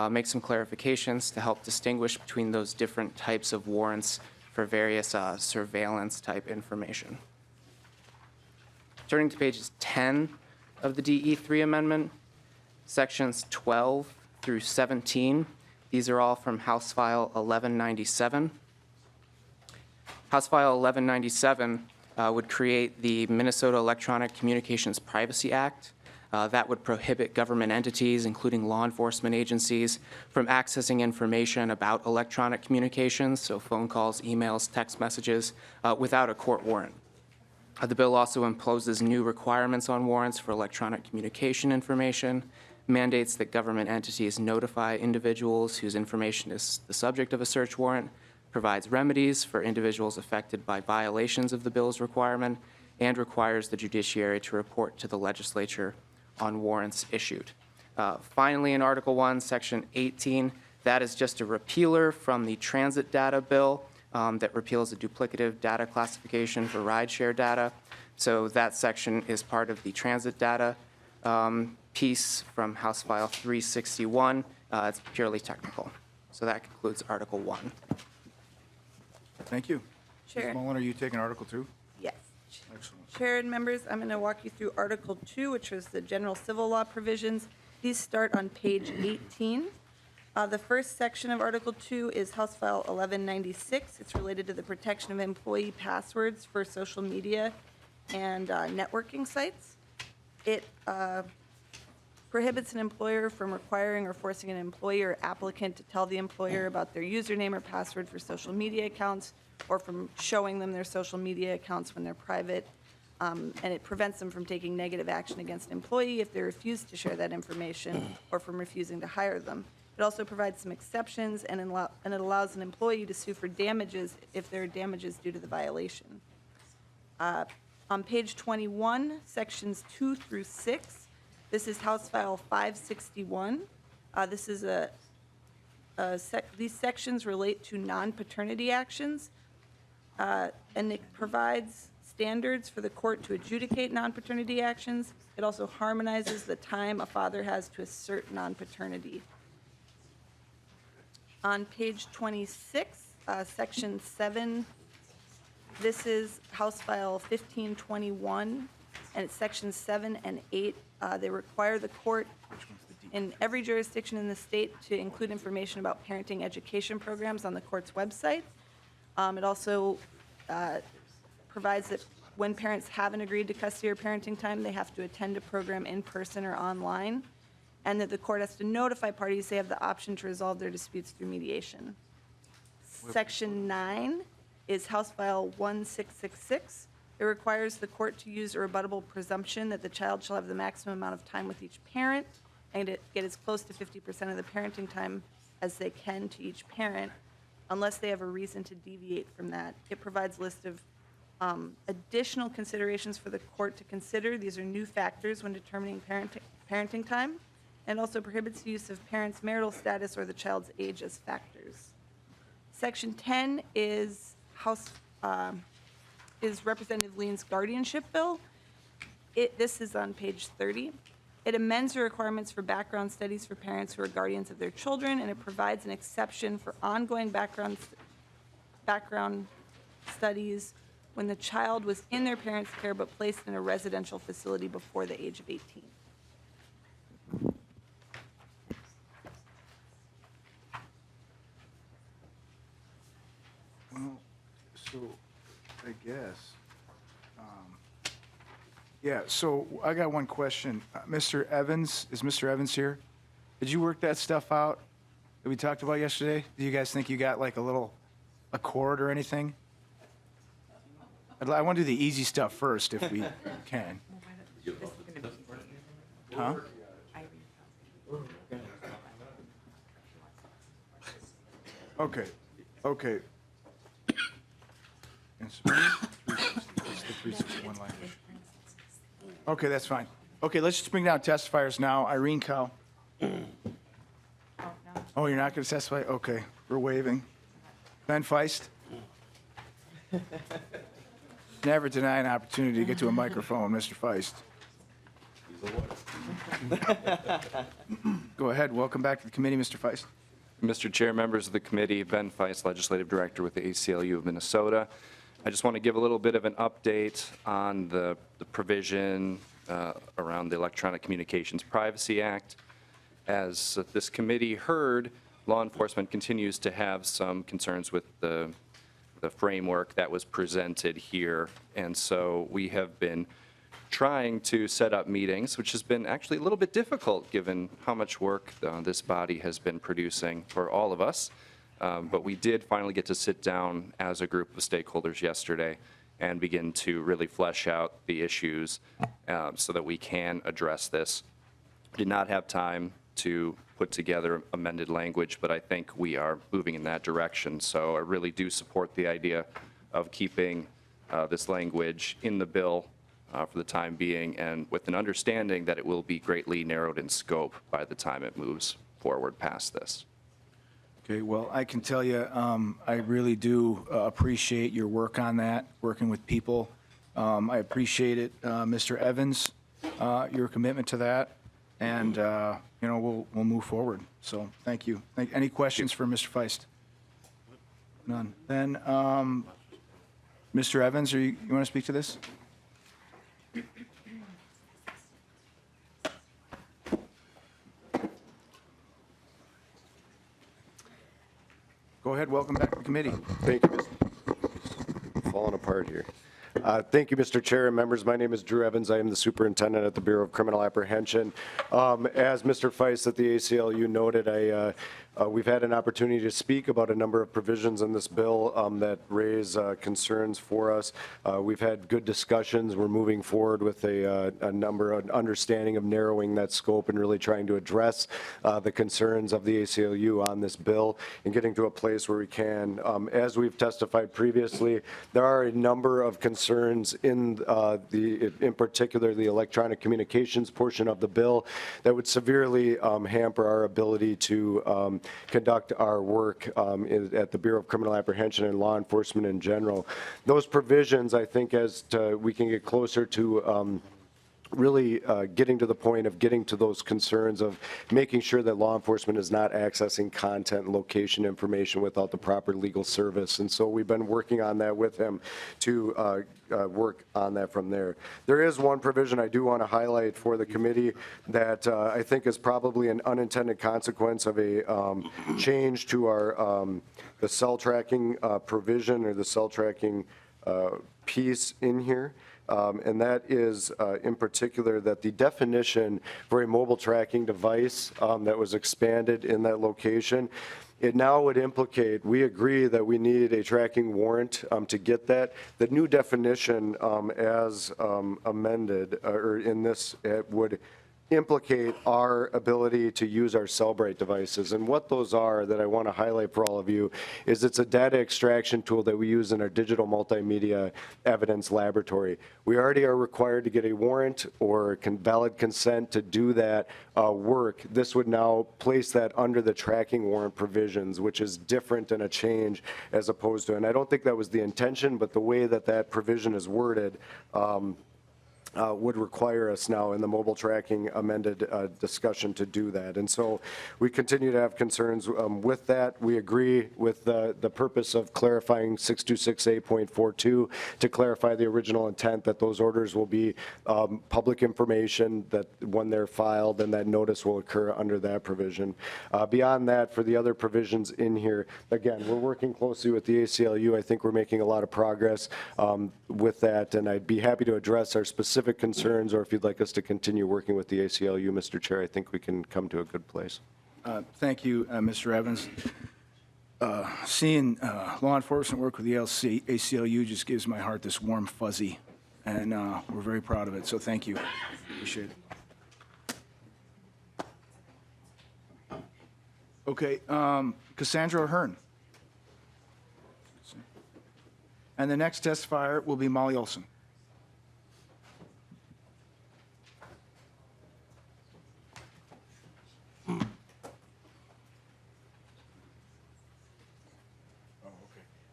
make some clarifications to help distinguish between those different types of warrants for various surveillance type information. Turning to pages 10 of the DE3 amendment, sections 12 through 17, these are all from House File 1197. House File 1197 would create the Minnesota Electronic Communications Privacy Act. That would prohibit government entities, including law enforcement agencies, from accessing information about electronic communications, so phone calls, emails, text messages, without a court warrant. The bill also imposes new requirements on warrants for electronic communication information, mandates that government entities notify individuals whose information is the subject of a search warrant, provides remedies for individuals affected by violations of the bill's requirement, and requires the judiciary to report to the legislature on warrants issued. Finally, in Article 1, Section 18, that is just a repealer from the transit data bill that repeals the duplicative data classification for rideshare data. So that section is part of the transit data piece from House File 361. It's purely technical. So that concludes Article 1. Thank you. Chair. Ms. Mullen, are you taking Article 2? Yes. Excellent. Chair and members, I'm going to walk you through Article 2, which was the general civil law provisions. These start on page 18. The first section of Article 2 is House File 1196. It's related to the protection of employee passwords for social media and networking sites. It prohibits an employer from requiring or forcing an employee or applicant to tell the employer about their username or password for social media accounts, or from showing them their social media accounts when they're private. And it prevents them from taking negative action against an employee if they refuse to share that information or from refusing to hire them. It also provides some exceptions, and it allows an employee to sue for damages if there are damages due to the violation. On page 21, sections 2 through 6, this is House File 561. This is these sections relate to non-paternity actions, and it provides standards for the court to adjudicate non-paternity actions. It also harmonizes the time a father has to assert non-paternity. On page 26, section 7, this is House File 1521, and it's sections 7 and 8. They require the court in every jurisdiction in the state to include information about parenting education programs on the court's website. It also provides that when parents haven't agreed to custody or parenting time, they have to attend a program in person or online, and that the court has to notify parties they have the option to resolve their disputes through mediation. Section 9 is House File 1666. It requires the court to use a rebuttable presumption that the child shall have the maximum amount of time with each parent and get as close to 50% of the parenting time as they can to each parent, unless they have a reason to deviate from that. It provides a list of additional considerations for the court to consider. These are new factors when determining parenting time, and also prohibits the use of parents' marital status or the child's age as factors. Section 10 is Representative Lean's guardianship bill. This is on page 30. It amends the requirements for background studies for parents who are guardians of their children, and it provides an exception for ongoing background studies when the child was in their parents' care but placed in a residential facility before the age of 18. Well, so I guess, yeah, so I got one question. Mr. Evans, is Mr. Evans here? Did you work that stuff out that we talked about yesterday? Do you guys think you got like a chord or anything? I want to do the easy stuff first if we can. Huh? Okay, okay. It's the 361 language. Okay, that's fine. Okay, let's just bring down testifiers now. Irene Cow. Oh, you're not going to testify? Okay, we're waving. Ben Feist. Never deny an opportunity to get to a microphone, Mr. Feist. Go ahead. Welcome back to the committee, Mr. Feist. Mr. Chair, members of the committee, Ben Feist, Legislative Director with the ACLU of Minnesota. I just want to give a little bit of an update on the provision around the Electronic Communications Privacy Act. As this committee heard, law enforcement continues to have some concerns with the framework that was presented here. And so we have been trying to set up meetings, which has been actually a little bit difficult given how much work this body has been producing for all of us. But we did finally get to sit down as a group of stakeholders yesterday and begin to really flesh out the issues so that we can address this. Did not have time to put together amended language, but I think we are moving in that direction. So I really do support the idea of keeping this language in the bill for the time being, and with an understanding that it will be greatly narrowed in scope by the time it moves forward past this. Okay, well, I can tell you, I really do appreciate your work on that, working with people. I appreciate it, Mr. Evans, your commitment to that, and, you know, we'll move forward. So, thank you. Any questions for Mr. Feist? None. Then, Mr. Evans, you want to speak to this? Go ahead, welcome back to the committee. Thank you, Mr. Falling apart here. Thank you, Mr. Chair and members. My name is Drew Evans. I am the superintendent at the Bureau of Criminal Apprehension. As Mr. Feist at the ACLU noted, we've had an opportunity to speak about a number of provisions in this bill that raise concerns for us. We've had good discussions. We're moving forward with an understanding of narrowing that scope and really trying to address the concerns of the ACLU on this bill and getting to a place where we can. As we've testified previously, there are a number of concerns in particular the electronic communications portion of the bill that would severely hamper our ability to conduct our work at the Bureau of Criminal Apprehension and law enforcement in general. Those provisions, I think, as we can get closer to really getting to the point of getting to those concerns of making sure that law enforcement is not accessing content and location information without the proper legal service. And so we've been working on that with him to work on that from there. There is one provision I do want to highlight for the committee that I think is probably an unintended consequence of a change to our the cell tracking provision or the cell tracking piece in here. And that is in particular that the definition for a mobile tracking device that was expanded in that location, it now would implicate, we agree that we need a tracking warrant to get that. The new definition as amended or in this would implicate our ability to use our Cellbrite devices. And what those are that I want to highlight for all of you is it's a data extraction tool that we use in our digital multimedia evidence laboratory. We already are required to get a warrant or valid consent to do that work. This would now place that under the tracking warrant provisions, which is different and a change as opposed to, and I don't think that was the intention, but the way that that provision is worded would require us now in the mobile tracking amended discussion to do that. And so we continue to have concerns with that. We agree with the purpose of clarifying 626A.42 to clarify the original intent that those orders will be public information, that when they're filed and that notice will occur under that provision. Beyond that, for the other provisions in here, again, we're working closely with the ACLU. I think we're making a lot of progress with that, and I'd be happy to address our specific concerns, or if you'd like us to continue working with the ACLU, Mr. Chair, I think we can come to a good place. Thank you, Mr. Evans. Seeing law enforcement work with the ACLU just gives my heart this warm fuzzy, and we're very proud of it, so thank you. Appreciate it. Okay, Cassandra Ahern. And the next testifier will be Molly Olson.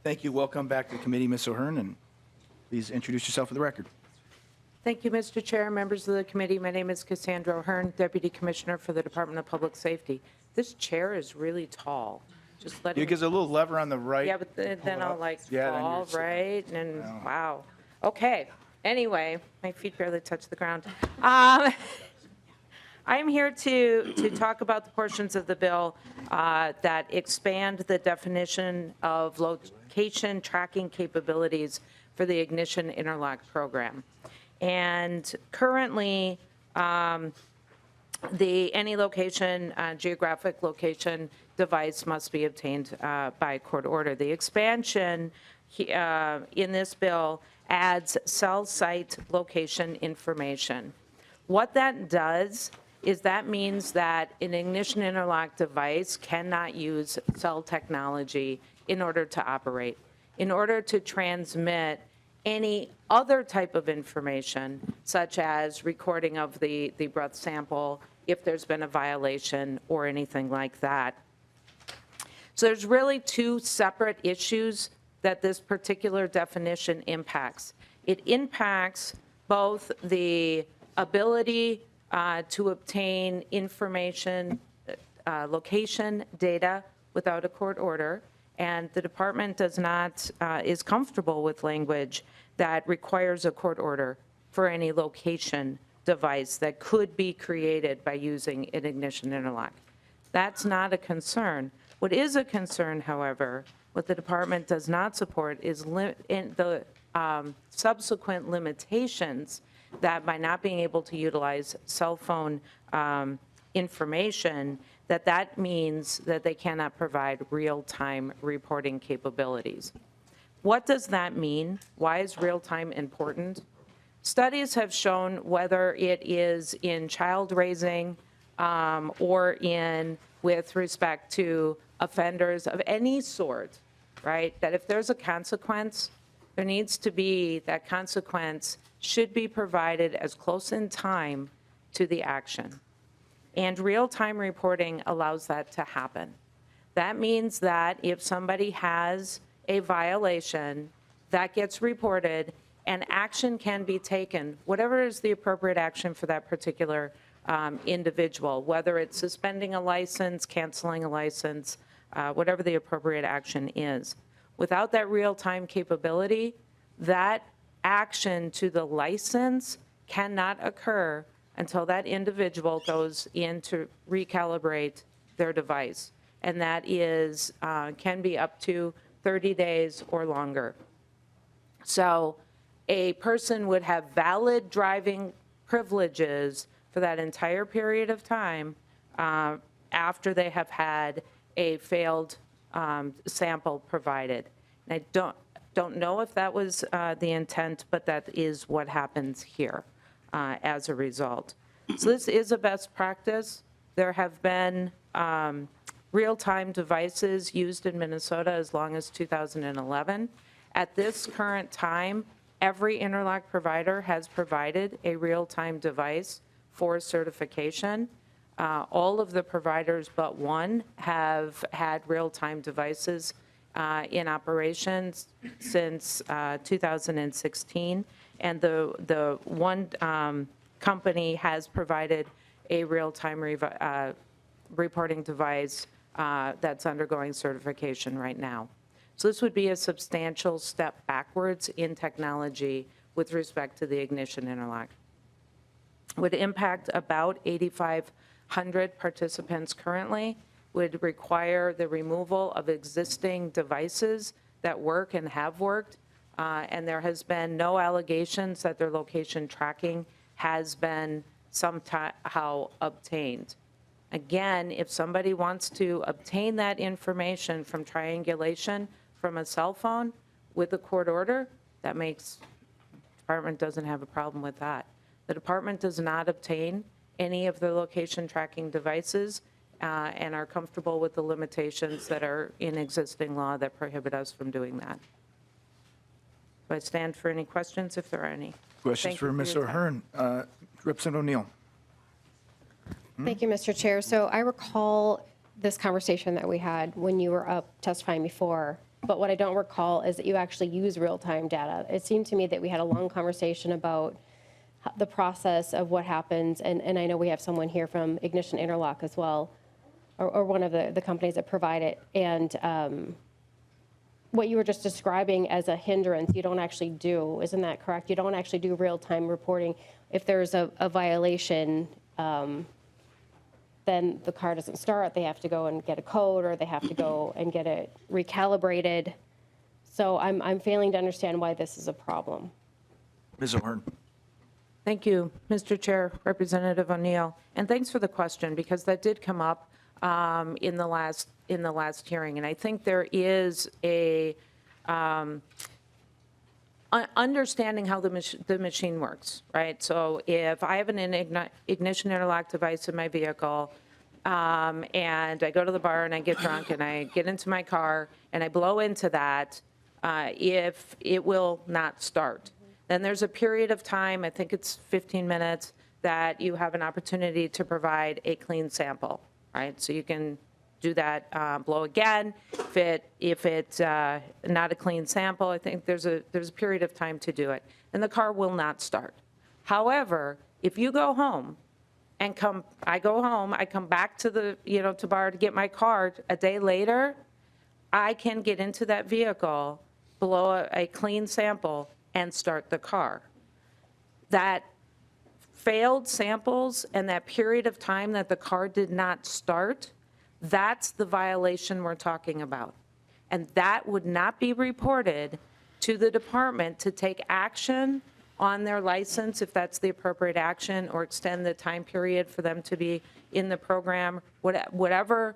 Thank you. Welcome back to the committee, Ms. O'Hearn, and please introduce yourself for the record. Thank you, Mr. Chair, members of the committee. My name is Cassandra O'Hearn, Deputy Commissioner for the Department of Public Safety. This chair is really tall. Just let It gives a little lever on the right. Yeah, but then I'll like Yeah, then fall, you're right? And wow. Okay. Anyway, my feet barely touch the ground. I'm here to talk about the portions of the bill that expand the definition of location tracking capabilities for the ignition interlock program. And currently, any location, geographic location device must be obtained by court order. The expansion in this bill adds cell site location information. What that does is that means that an ignition interlock device cannot use cell technology in order to operate. In order to transmit any other type of information, such as recording of the breath sample, if there's been a violation or anything like that. So there's really two separate issues that this particular definition impacts. It impacts both the ability to obtain information, location data without a court order, and the department does not, is comfortable with language that requires a court order for any location device that could be created by using an ignition interlock. That's not a concern. What is a concern, however, what the department does not support is the subsequent limitations that by not being able to utilize cell phone information, that means that they cannot provide real-time reporting capabilities. What does that mean? Why is real-time important? Studies have shown, whether it is in child raising or with respect to offenders of any sort, right, that if there's a consequence, there needs to be, that consequence should be provided as close in time to the action. And real-time reporting allows that to happen. That means that if somebody has a violation, that gets reported and action can be taken, whatever is the appropriate action for that particular individual, whether it's suspending a license, canceling a license, whatever the appropriate action is. Without that real-time capability, that action to the license cannot occur until that individual goes in to recalibrate their device. And that is, can be up to 30 days or longer. So a person would have valid driving privileges for that entire period of time after they have had a failed sample provided. And I don't know if that was the intent, but that is what happens here as a result. So this is a best practice. There have been real-time devices used in Minnesota as long as 2011. At this current time, every interlock provider has provided a real-time device for certification. All of the providers but one have had real-time devices in operations since 2016, and the one company has provided a real-time reporting device that's undergoing certification right now. So this would be a substantial step backwards in technology with respect to the ignition interlock. Would impact about 8,500 participants currently, would require the removal of existing devices that work and have worked, and there has been no allegations that their location tracking has been somehow obtained. Again, if somebody wants to obtain that information from triangulation from a cell phone with a court order, that makes, the department doesn't have a problem with that. The department does not obtain any of the location tracking devices and are comfortable with the limitations that are in existing law that prohibit us from doing that. Do I stand for any questions if there are any? Questions Thank for you Ms. your time. O'Hearn. Representative O'Neill. Thank you, Mr. Chair. So I recall this conversation that we had when you were up testifying before, but what I don't recall is that you actually use real-time data. It seemed to me that we had a long conversation about the process of what happens, and I know we have someone here from Ignition Interlock as well, or one of the companies that provide it, and what you were just describing as a hindrance, you don't actually do, isn't that correct? You don't actually do real-time reporting. If there's a violation, then the car doesn't start, they have to go and get a code, or they have to go and get it recalibrated. So I'm failing to understand why this is a problem. Ms. O'Hearn. Thank you, Mr. Chair, Representative O'Neill, and thanks for the question, because that did come up in the last hearing, and I think there is a understanding how the machine works, right? So if I have an ignition interlock device in my vehicle, and I go to the bar and I get drunk and I get into my car and I blow into that, if it will not start. Then there's a period of time, I think it's 15 minutes, that you have an opportunity to provide a clean sample, right? So you can do that, blow again. If it's not a clean sample, I think there's a period of time to do it, and the car will not start. However, if you go home and I come back to the to bar to get my car a day later, I can get into that vehicle, blow a clean sample, and start the car. That failed samples and that period of time that the car did not start, that's the violation we're talking about. And that would not be reported to the department to take action on their license, if that's the appropriate action, or extend the time period for them to be in the program. Whatever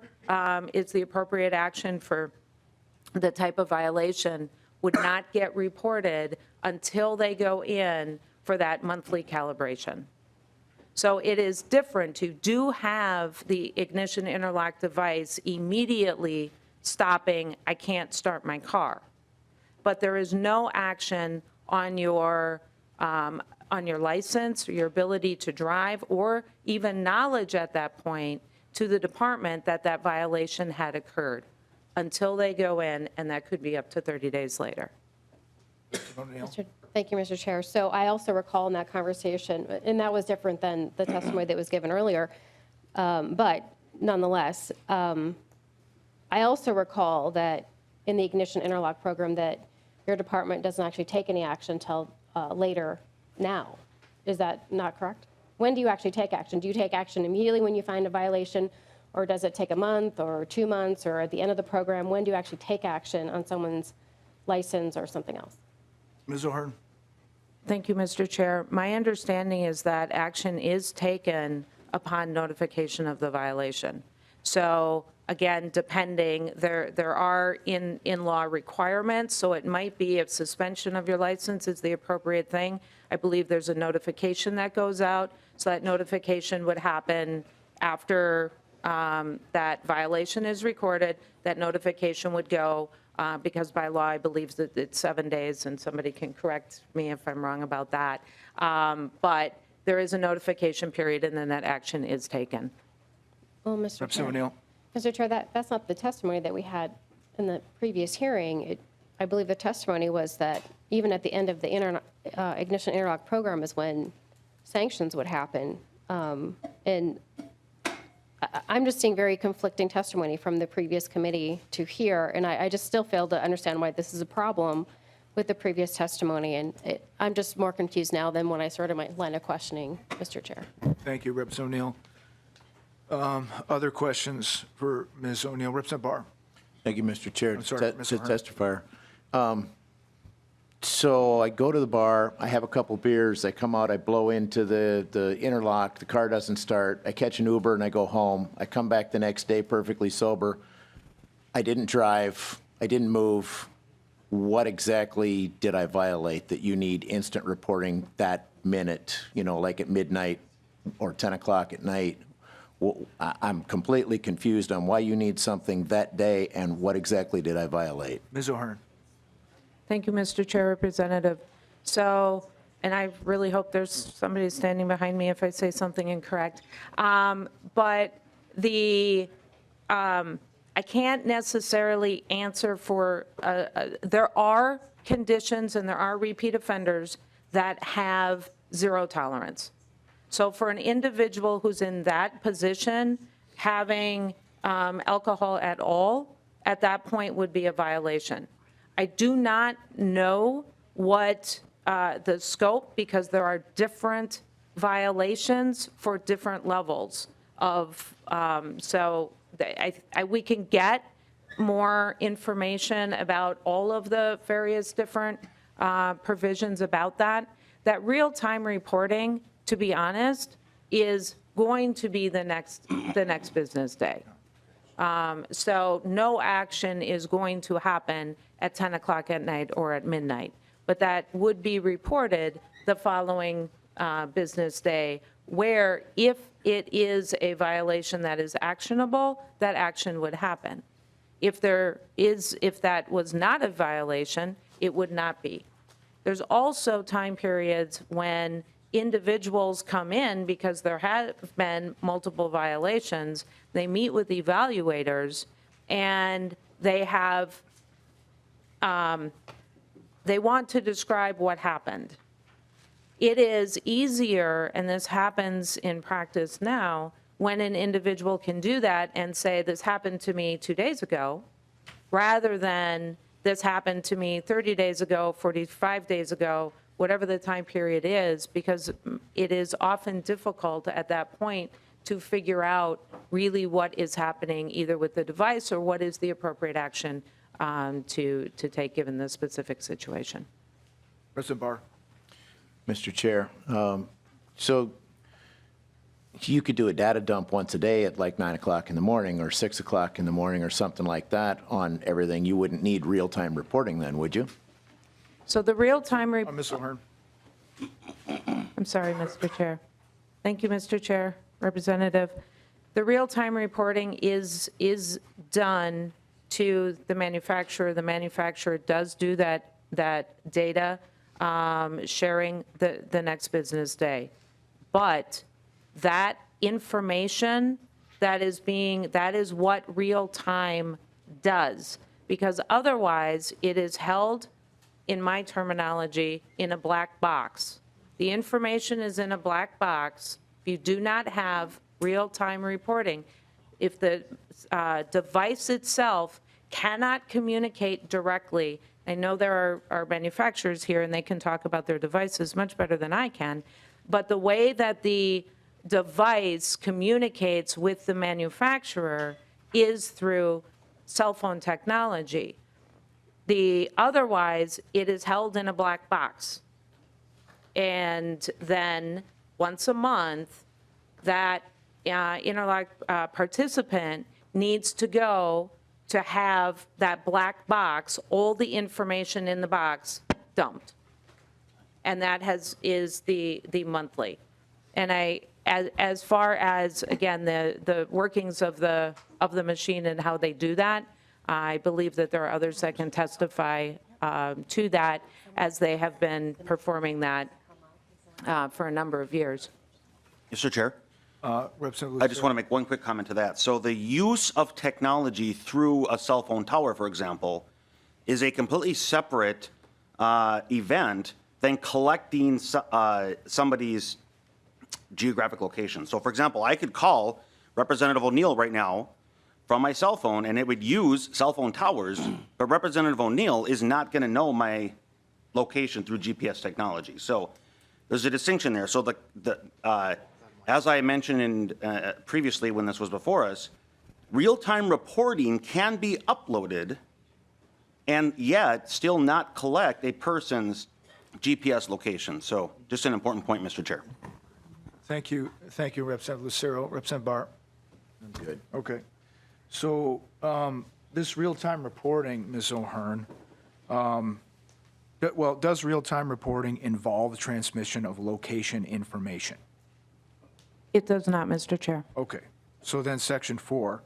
is the appropriate action for the type of violation would not get reported until they go in for that monthly calibration. So it is different to do have the ignition interlock device immediately stopping, I can't start my car. But there is no action on your license or your ability to drive, or even knowledge at that point to the department that that violation had occurred, until they go in, and that could be up to 30 days later. Thank you, Mr. Chair. So I also recall in that conversation, and that was different than the testimony that was given earlier, but nonetheless, I also recall that in the ignition interlock program that your department doesn't actually take any action until later now. Is that not correct? When do you actually take action? Do you take action immediately when you find a violation, or does it take a month or 2 months, or at the end of the program? When do you actually take action on someone's license or something else? Ms. O'Hearn. Thank you, Mr. Chair. My understanding is that action is taken upon notification of the violation. So again, depending, there are in-law requirements, so it might be if suspension of your license is the appropriate thing. I believe there's a notification that goes out, so that notification would happen after that violation is recorded. That notification would go, because by law, I believe that it's 7 days, and somebody can correct me if I'm wrong about that. But there is a notification period, and then that action is taken. Well, Mr. Representative Chair. O'Neill. Mr. Chair, that's not the testimony that we had in the previous hearing. I believe the testimony was that even at the end of the ignition interlock program is when sanctions would happen. And I'm just seeing very conflicting testimony from the previous committee to here, and I just still fail to understand why this is a problem with the previous testimony, and I'm just more confused now than when I started my line of questioning, Mr. Chair. Thank you, Representative O'Neill. Other questions for Ms. O'Neill? Representative Barr. Thank you, Mr. Chair. I'm sorry, Ms. To O'Hearn. testifier. So I go to the bar, I have a couple beers, I come out, I blow into the interlock, the car doesn't start, I catch an Uber and I go home. I come back the next day perfectly sober. I didn't drive, I didn't move. What exactly did I violate that you need instant reporting that minute, like at midnight or 10 o'clock at night? Well, I'm completely confused on why you need something that day and what exactly did I violate? Ms. O'Hearn. Thank you, Mr. Chair, Representative. So, and I really hope there's somebody standing behind me if I say something incorrect. But I can't necessarily answer for, there are conditions and there are repeat offenders that have zero tolerance. So for an individual who's in that position, having alcohol at all, at that point would be a violation. I do not know what the scope, because there are different violations for different levels of, so we can get more information about all of the various different provisions about that. that real-time reporting, to be honest, is going to be the next business day. So no action is going to happen at 10 o'clock at night or at midnight, but that would be reported the following business day, where if it is a violation that is actionable, that action would happen. If that was not a violation, it would not be. There's also time periods when individuals come in because there have been multiple violations. They meet with evaluators and they want to describe what happened. It is easier, and this happens in practice now, when an individual can do that and say, this happened to me 2 days ago, rather than this happened to me 30 days ago, 45 days ago, whatever the time period is, because it is often difficult at that point to figure out really what is happening either with the device or what is the appropriate action to take given the specific situation. President Barr. Mr. Chair, so you could do a data dump once a day at like 9 o'clock in the morning or 6 o'clock in the morning or something like that on everything. You wouldn't need real-time reporting then, would you? So the real-time Ms. O'Hearn. I'm sorry, Mr. Chair. Thank you, Mr. Chair, Representative. The real-time reporting is done to the manufacturer. The manufacturer does do that data sharing the next business day. But that information that is what real-time does, because otherwise it is held, in my terminology, in a black box. The information is in a black box. If you do not have real-time reporting, if the device itself cannot communicate directly, I know there are manufacturers here and they can talk about their devices much better than I can, but the way that the device communicates with the manufacturer is through cell phone technology. Otherwise, it is held in a black box. And then once a month, that interlock participant needs to go to have that black box, all the information in the box dumped. And that is the monthly. And as far as, again, the workings of the machine and how they do that, I believe that there are others that can testify to that, as they have been performing that for a number of years. Mr. Chair? Representative I just want to make one quick comment to that. So the use of technology through a cell phone tower, for example, is a completely separate event than collecting somebody's geographic location. So for example, I could call Representative O'Neill right now from my cell phone and it would use cell phone towers, but Representative O'Neill is not going to know my location through GPS technology. So there's a distinction there. So as I mentioned previously when this was before us, real-time reporting can be uploaded and yet still not collect a person's GPS location. So just an important point, Mr. Chair. Thank you, Representative Lucero. Representative Barr. Good. Okay. So this real-time reporting, Ms. O'Hearn, does real-time reporting involve the transmission of location information? It does not, Mr. Chair. Okay. So then Section 4,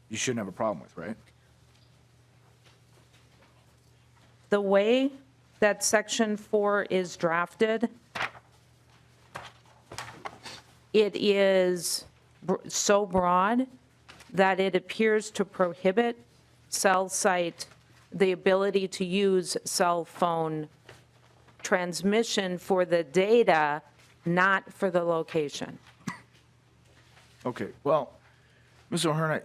you shouldn't have a problem with, right? The way that Section 4 is drafted, it is so broad that it appears to prohibit cell site, the ability to use cell phone transmission for the data, not for the location. Okay. Well, Ms. O'Hearn,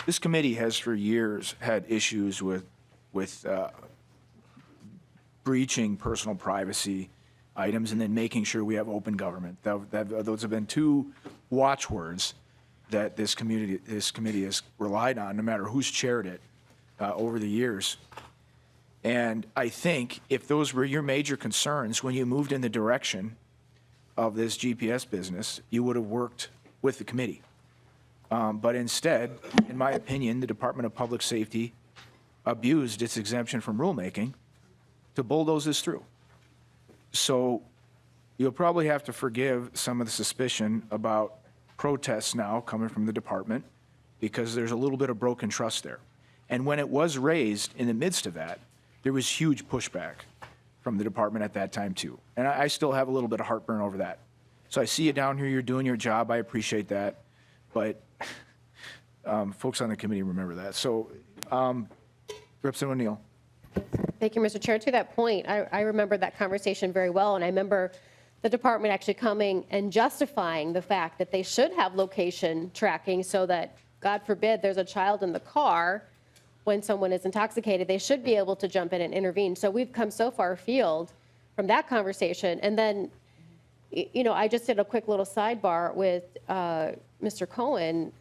this committee has for years had issues with breaching personal privacy items and then making sure we have open government. Those have been two watchwords that this committee has relied on, no matter who's chaired it over the years. And I think if those were your major concerns when you moved in the direction of this GPS business, you would have worked with the committee. But instead, in my opinion, the Department of Public Safety abused its exemption from rulemaking to bulldoze this through. So you'll probably have to forgive some of the suspicion about protests now coming from the department, because there's a little bit of broken trust there. And when it was raised in the midst of that, there was huge pushback from the department at that time too. And I still have a little bit of heartburn over that. So I see you down here, you're doing your job, I appreciate that. But folks on the committee remember that. So Representative O'Neill. Thank you, Mr. Chair. To that point, I remember that conversation very well, and I remember the department actually coming and justifying the fact that they should have location tracking so that, God forbid, there's a child in the car when someone is intoxicated, they should be able to jump in and intervene. So we've come so far afield from that conversation. And then, you know, I just did a quick little sidebar with Mr. Cohen.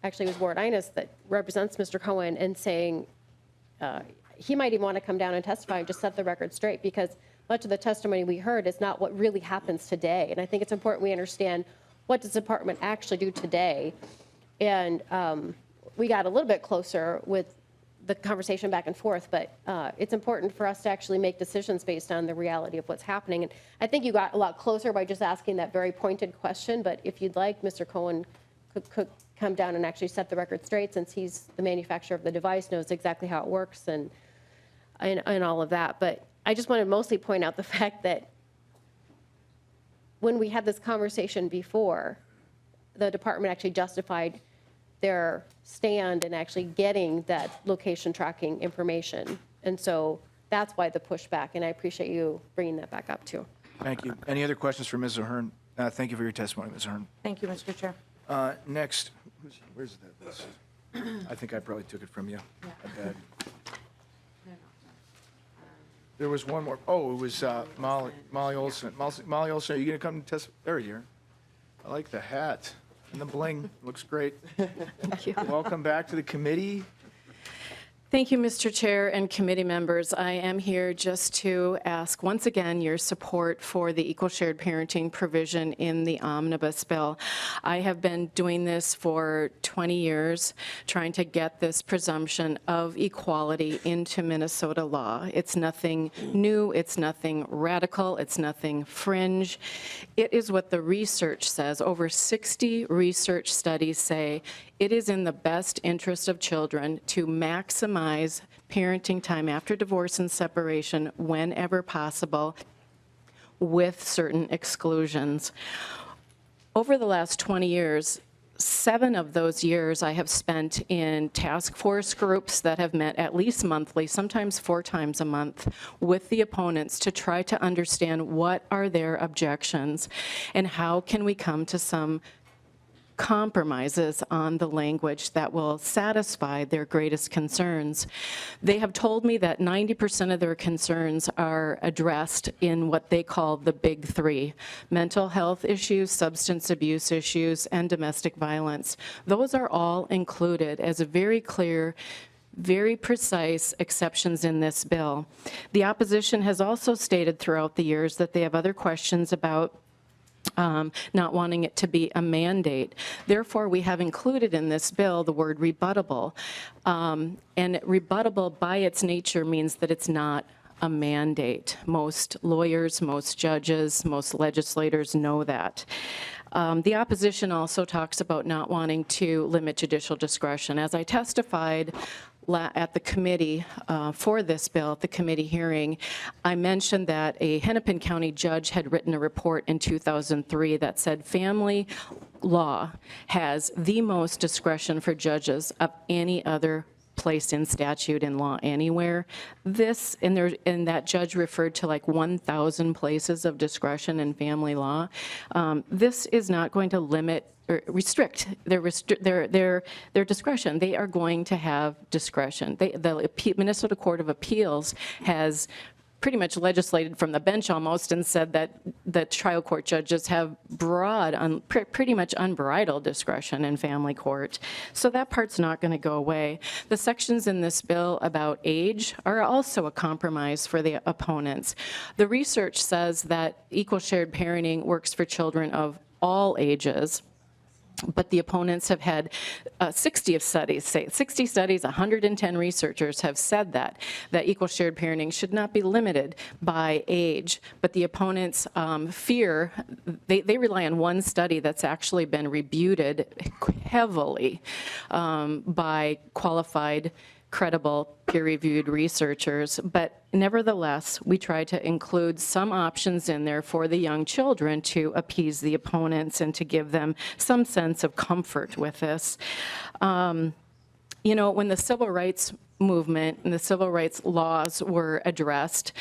Actually, it was Ward Inus that represents Mr. Cohen, and saying he might even want to come down and testify and just set the record straight, because much of the testimony we heard is not what really happens today. And I think it's important we understand what does the department actually do today. And we got a little bit closer with the conversation back and forth, but it's important for us to actually make decisions based on the reality of what's happening. And I think you got a lot closer by just asking that very pointed question, but if you'd like, Mr. Cohen could come down and actually set the record straight, since he's the manufacturer of the device, knows exactly how it works and all of that. But I just want to mostly point out the fact that when we had this conversation before, the department actually justified their stand in actually getting that location tracking information. And so that's why the pushback, and I appreciate you bringing that back up too. Thank you. Any other questions for Ms. Ahern? Thank you for your testimony, Ms. Ahern. Thank you, Mr. Chair. Next, where's that list? I think I probably took it from you. I bet. There was one more. Oh, it was Molly Olson. Molly Olson, are you going to come and testify? There you are. I like the hat and the bling. Looks great. Thank you. Welcome back to the committee. Thank you, Mr. Chair and committee members. I am here just to ask once again your support for the equal shared parenting provision in the Omnibus bill. I have been doing this for 20 years, trying to get this presumption of equality into Minnesota law. It's nothing new, it's nothing radical, it's nothing fringe. It is what the research says. Over 60 research studies say it is in the best interest of children to maximize parenting time after divorce and separation whenever possible, with certain exclusions. Over the last 20 years, 7 of those years I have spent in task force groups that have met at least monthly, sometimes 4 times a month, with the opponents to try to understand what are their objections and how can we come to some compromises on the language that will satisfy their greatest concerns. They have told me that 90% of their concerns are addressed in what they call the big 3: mental health issues, substance abuse issues, and domestic violence. Those are all included as a very clear, very precise exceptions in this bill. The opposition has also stated throughout the years that they have other questions about not wanting it to be a mandate. Therefore, we have included in this bill the word rebuttable. And rebuttable by its nature means that it's not a mandate. Most lawyers, most judges, most legislators know that. The opposition also talks about not wanting to limit judicial discretion. As I testified at the committee for this bill, at the committee hearing, I mentioned that a Hennepin County judge had written a report in 2003 that said family law has the most discretion for judges of any other place in statute in law anywhere. This, and that judge referred to like 1,000 places of discretion in family law. This is not going to limit or restrict their discretion. They are going to have discretion. The Minnesota Court of Appeals has pretty much legislated from the bench almost and said that the trial court judges have broad, pretty much unbridled discretion in family court. So that part's not going to go away. The sections in this bill about age are also a compromise for the opponents. The research says that equal shared parenting works for children of all ages. But the opponents have had 60 studies, 110 researchers have said that equal shared parenting should not be limited by age. But the opponents fear, they rely on one study that's actually been rebuted heavily by qualified, credible, peer-reviewed researchers. But nevertheless, we try to include some options in there for the young children to appease the opponents and to give them some sense of comfort with this. You know, when the civil rights movement and the civil rights laws were addressed,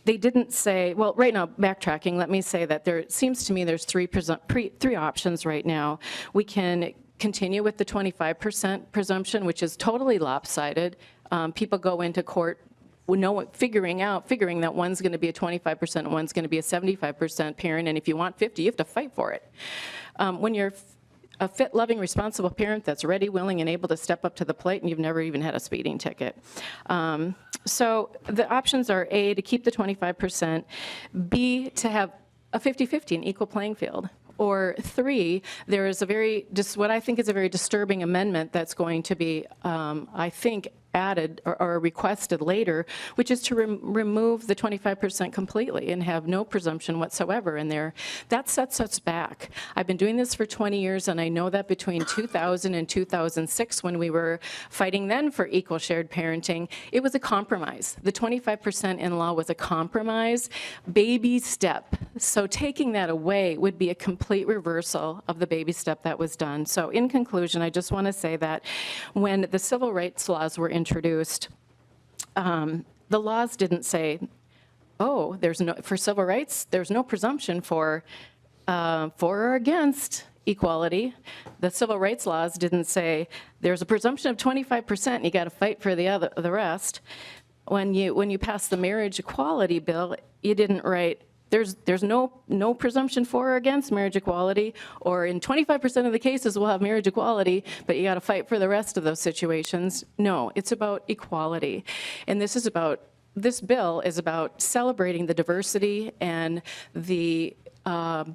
they didn't say, well, right now, backtracking, let me say that there seems to me there's three options right now. We can continue with the 25% presumption, which is totally lopsided. People go into court figuring that one's going to be a 25% and one's going to be a 75% parent, and if you want 50, you have to fight for it. When you're a fit, loving, responsible parent that's ready, willing, and able to step up to the plate, and you've never even had a speeding ticket. So the options are A, to keep the 25%, B, to have a 50-50, an equal playing field. Or 3, there is what I think is a very disturbing amendment that's going to be, I think, added or requested later, which is to remove the 25% completely and have no presumption whatsoever in there. That sets us back. I've been doing this for 20 years, and I know that between 2000 and 2006, when we were fighting then for equal shared parenting, it was a compromise. The 25% in law was a compromise, baby step. So taking that away would be a complete reversal of the baby step that was done. So in conclusion, I just want to say that when the civil rights laws were introduced, the laws didn't say, oh, for civil rights, there's no presumption for or against equality. The civil rights laws didn't say there's a presumption of 25% and you got to fight for the rest. When you pass the marriage equality bill, you didn't write there's no presumption for or against marriage equality, or in 25% of the cases we'll have marriage equality, but you got to fight for the rest of those situations. No, it's about equality. And this bill is about celebrating the diversity and all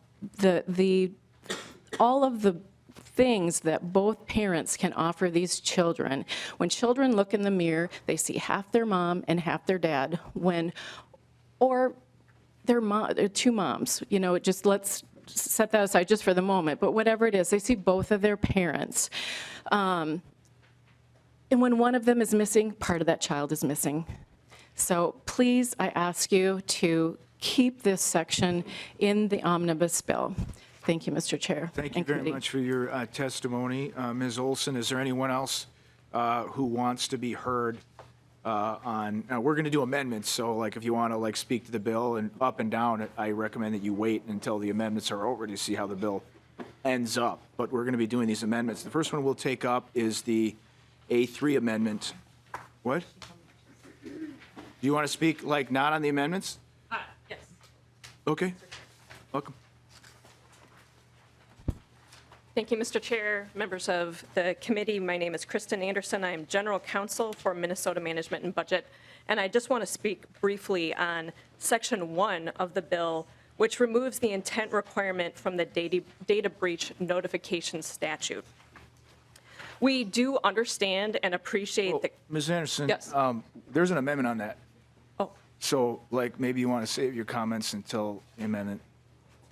of the things that both parents can offer these children. When children look in the mirror, they see half their mom and half their dad. Or they're two moms, you know, just let's set that aside just for the moment, but whatever it is, they see both of their parents. And when one of them is missing, part of that child is missing. So please, I ask you to keep this section in the omnibus bill. Thank you, Mr. Chair. Thank you very much for your testimony. Ms. Olson, is there anyone else who wants to be heard we're going to do amendments, so like if you want to speak to the bill and up and down, I recommend that you wait until the amendments are over to see how the bill ends up. But we're going to be doing these amendments. The first one we'll take up is the A3 amendment. What? Do you want to speak not on the amendments? Yes. Okay. Welcome. Thank you, Mr. Chair, members of the committee. My name is Kristen Anderson. I am General Counsel for Minnesota Management and Budget, and I just want to speak briefly on Section 1 of the bill, which removes the intent requirement from the data breach notification statute. We do understand and appreciate the... Ms. Anderson, yes. There's an amendment on that. Oh. So maybe you want to save your comments until the amendment.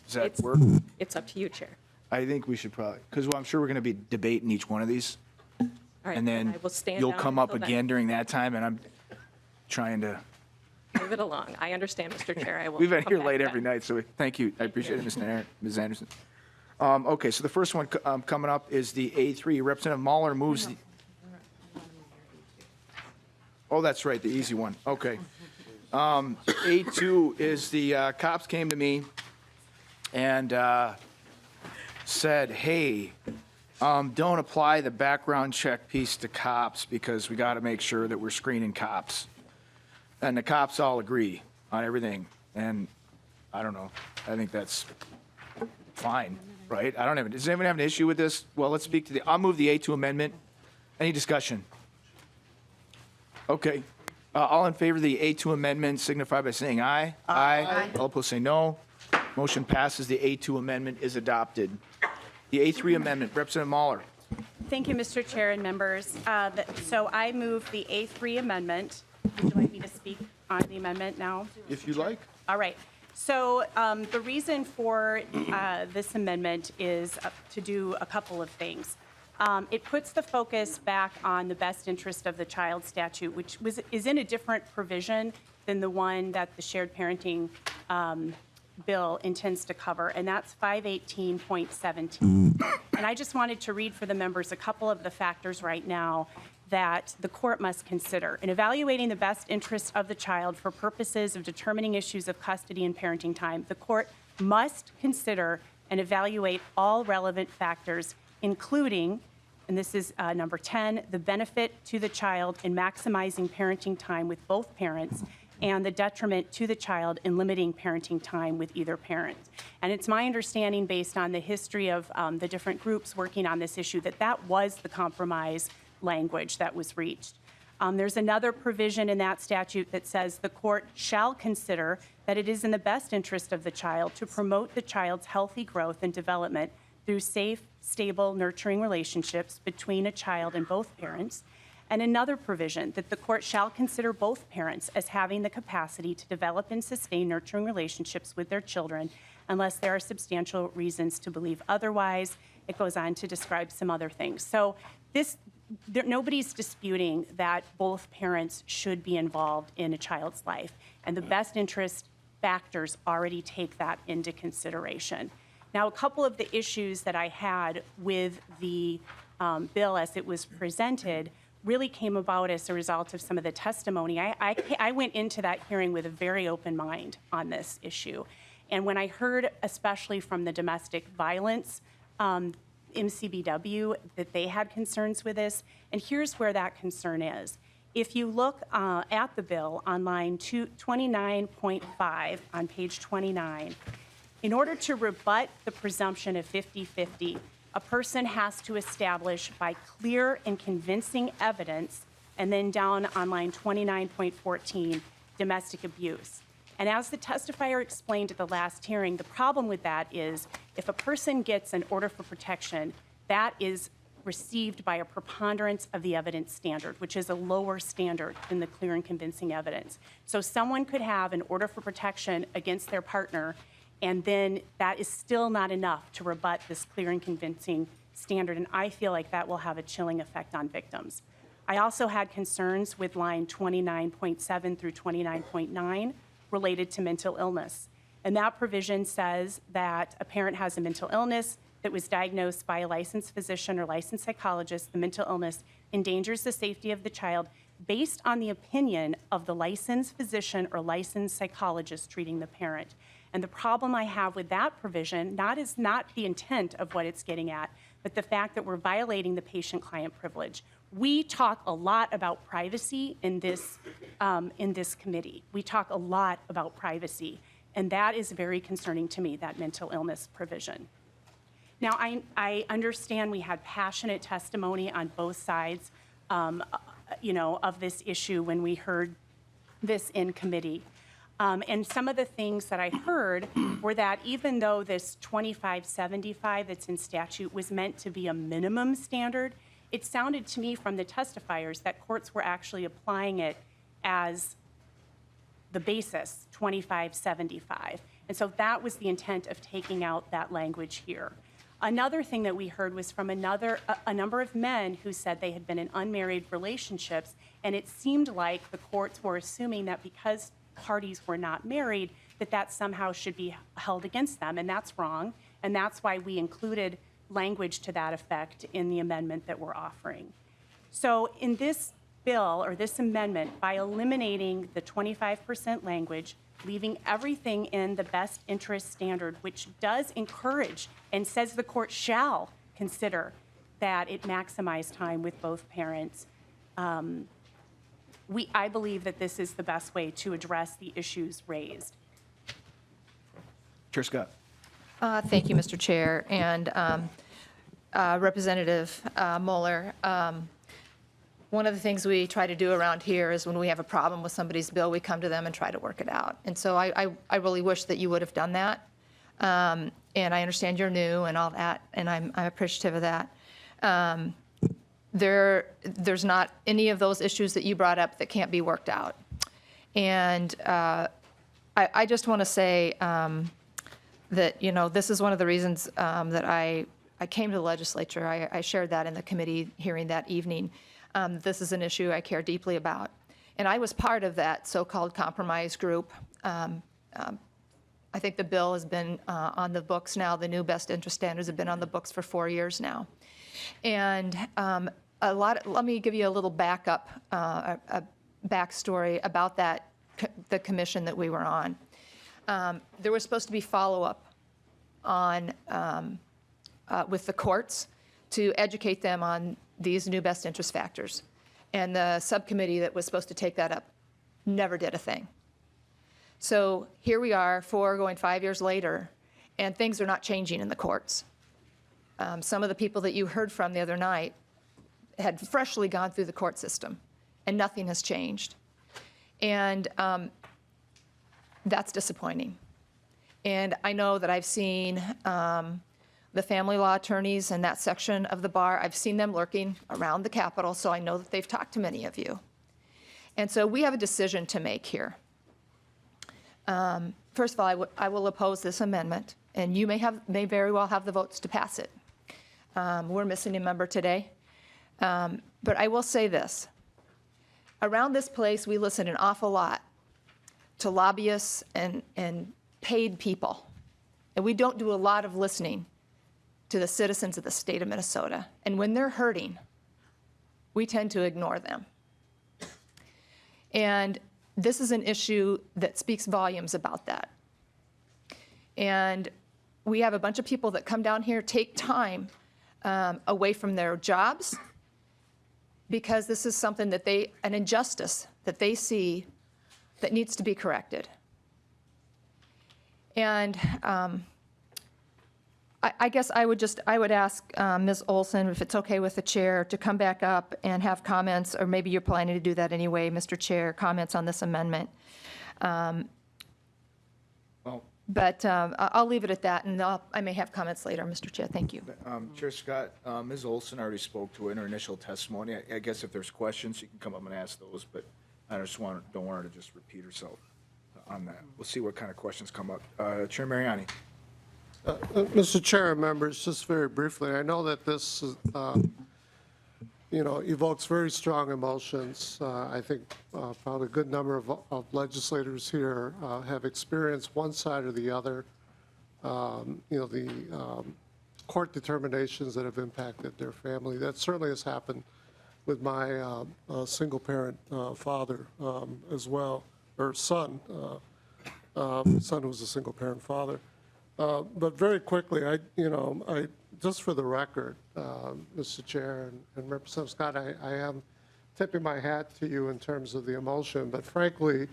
Does that work? It's up to you, Chair. I think we should probably, because I'm sure we're going to be debating each one of these. All right, And then I will stand you'll down come up until then. again during that time, and I'm trying to. Move it along. I understand, Mr. Chair. I will. We've been come here back late then. every night, so thank you. I appreciate it, Ms. Anderson. Okay, so the first one coming up is the A3. Representative Mahler moves the. Oh, that's right, the easy one. Okay. A2 is the cops came to me and said, hey, don't apply the background check piece to cops because we got to make sure that we're screening cops. And the cops all agree. on everything. And I don't know. I think that's fine, right? I don't have, does anyone have an issue with this? Well, let's speak to the, I'll move the A2 amendment. Any discussion? Okay. All in favor of the A2 amendment signify by saying aye. Aye. All opposed say no. Motion passes. The A2 amendment is adopted. The A3 amendment, Representative Mahler. Thank you, Mr. Chair and members. So I move the A3 amendment. Would you like me to speak on the amendment now? If you like. All right. So the reason for this amendment is to do a couple of things. It puts the focus back on the best interest of the child statute, which is in a different provision than the one that the shared parenting bill intends to cover, and that's 518.17. And I just wanted to read for the members a couple of the factors right now that the court must consider. In evaluating the best interest of the child for purposes of determining issues of custody and parenting time, the court must consider and evaluate all relevant factors, including, and this is number 10, the benefit to the child in maximizing parenting time with both parents and the detriment to the child in limiting parenting time with either parent. And it's my understanding, based on the history of the different groups working on this issue, that that was the compromise language that was reached. There's another provision in that statute that says the court shall consider that it is in the best interest of the child to promote the child's healthy growth and development through safe, stable, nurturing relationships between a child and both parents. And another provision that the court shall consider both parents as having the capacity to develop and sustain nurturing relationships with their children unless there are substantial reasons to believe otherwise. It goes on to describe some other things. So nobody's disputing that both parents should be involved in a child's life, and the best interest factors already take that into consideration. Now, a couple of the issues that I had with the bill as it was presented really came about as a result of some of the testimony. I went into that hearing with a very open mind on this issue. And when I heard, especially from the domestic violence MCBW, that they had concerns with this, and here's where that concern is. If you look at the bill on line 29.5 on page 29, in order to rebut the presumption of 50-50, a person has to establish by clear and convincing evidence, and then down on line 29.14, domestic abuse. And as the testifier explained at the last hearing, the problem with that is if a person gets an order for protection, that is received by a preponderance of the evidence standard, which is a lower standard than the clear and convincing evidence. So someone could have an order for protection against their partner, and then that is still not enough to rebut this clear and convincing standard, and I feel like that will have a chilling effect on victims. I also had concerns with line 29.7 through 29.9 related to mental illness. And that provision says that a parent has a mental illness that was diagnosed by a licensed physician or licensed psychologist. The mental illness endangers the safety of the child based on the opinion of the licensed physician or licensed psychologist treating the parent. And the problem I have with that provision is not the intent of what it's getting at, but the fact that we're violating the patient-client privilege. We talk a lot about privacy in this committee. We talk a lot about privacy, and that is very concerning to me, that mental illness provision. Now, I understand we had passionate testimony on both sides, of this issue when we heard this in committee. And some of the things that I heard were that even though this 2575 that's in statute was meant to be a minimum standard, it sounded to me from the testifiers that courts were actually applying it as the basis, 2575. And so that was the intent of taking out that language here. Another thing that we heard was from a number of men who said they had been in unmarried relationships, and it seemed like the courts were assuming that because parties were not married, that somehow should be held against them, and that's wrong, and that's why we included language to that effect in the amendment that we're offering. So in this bill, or this amendment, by eliminating the 25% language, leaving everything in the best interest standard, which does encourage and says the court shall consider that it maximize time with both parents, I believe that this is the best way to address the issues raised. Chair Scott. Thank you, Mr. Chair. And Representative Mueller, one of the things we try to do around here is when we have a problem with somebody's bill, we come to them and try to work it out. And so I really wish that you would have done that. And I understand you're new and all that, and I'm appreciative of that. There's not any of those issues that you brought up that can't be worked out. And I just want to say that, you know, this is one of the reasons that I came to the legislature. I shared that in the committee hearing that evening. This is an issue I care deeply about. And I was part of that so-called compromise group. I think the bill has been on the books now. The new best interest standards have been on the books for 4 years now. And let me give you a little backup, a backstory about that, the commission that we were on. There was supposed to be follow-up on with the courts to educate them on these new best interest factors. And the subcommittee that was supposed to take that up never did a thing. So here we are, 5 years later, and things are not changing in the courts. Some of the people that you heard from the other night had freshly gone through the court system, and nothing has changed. And that's disappointing. And I know that I've seen the family law attorneys in that section of the bar. I've seen them lurking around the Capitol, so I know that they've talked to many of you. And so we have a decision to make here. First of all, I will oppose this amendment, and you may very well have the votes to pass it. We're missing a member today. But I will say this. Around this place, we listen an awful lot to lobbyists and paid people. And we don't do a lot of listening to the citizens of the state of Minnesota. And when they're hurting, we tend to ignore them. And this is an issue that speaks volumes about that. And we have a bunch of people that come down here, take time away from their jobs, because this is something that an injustice that they see that needs to be corrected. And I guess I would ask Ms. Olson, if it's okay with the chair, to come back up and have comments, or maybe you're planning to do that anyway, Mr. Chair, comments on this amendment. But I'll leave it at that, and I may have comments later, Mr. Chair. Thank you. Chair Scott, Ms. Olson already spoke to it in her initial testimony. I guess if there's questions, you can come up and ask those, but I just don't want her to just repeat herself on that. We'll see what kind of questions come up. Chair Mariani. Mr. Chair and members, just very briefly, I know that this, evokes very strong emotions. I think probably a good number of legislators here have experienced one side or the other, the court determinations that have impacted their family. That certainly has happened with my single-parent father as well, or son who's a single-parent father. But very quickly, I just for the record, Mr. Chair and Representative Scott, I am tipping my hat to you in terms of the emotion, but frankly,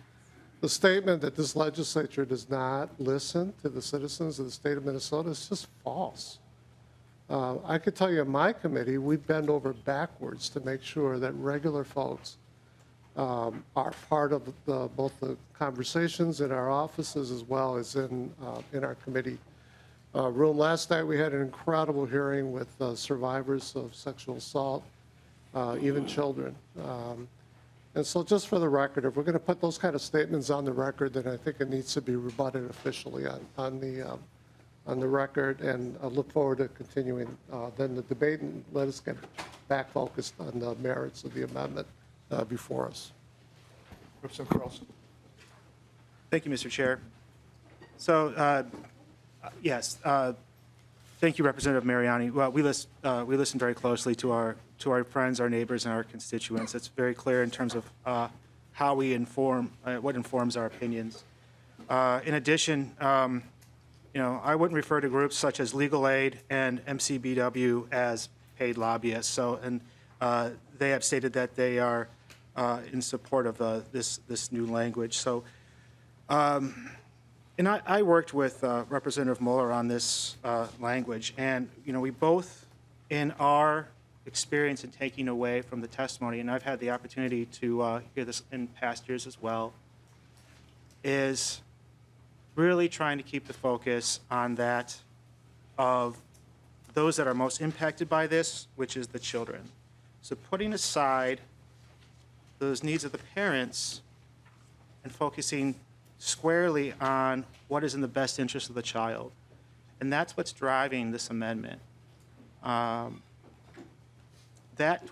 the statement that this legislature does not listen to the citizens of the state of Minnesota is just false. I could tell you in my committee, we bend over backwards to make sure that regular folks are part of both the conversations in our offices as well as in our committee room. Last night we had an incredible hearing with survivors of sexual assault, even children. And so just for the record, if we're going to put those kind of statements on the record, then I think it needs to be rebutted officially on the record, and I look forward to continuing then the debate, and let us get back focused on the merits of the amendment before us. Representative Carlson. Thank you, Mr. Chair. So, yes, thank you, Representative Mariani. Well, we listen very closely to our friends, our neighbors, and our constituents. It's very clear in terms of how we inform, what informs our opinions. In addition, I wouldn't refer to groups such as Legal Aid and MCBW as paid lobbyists. So, and they have stated that they are in support of this new language. So, and I worked with Representative Mueller on this language, and we both, in our experience in taking away from the testimony, and I've had the opportunity to hear this in past years as well, is really trying to keep the focus on that of those that are most impacted by this, which is the children. So putting aside those needs of the parents and focusing squarely on what is in the best interest of the child. And that's what's driving this amendment. That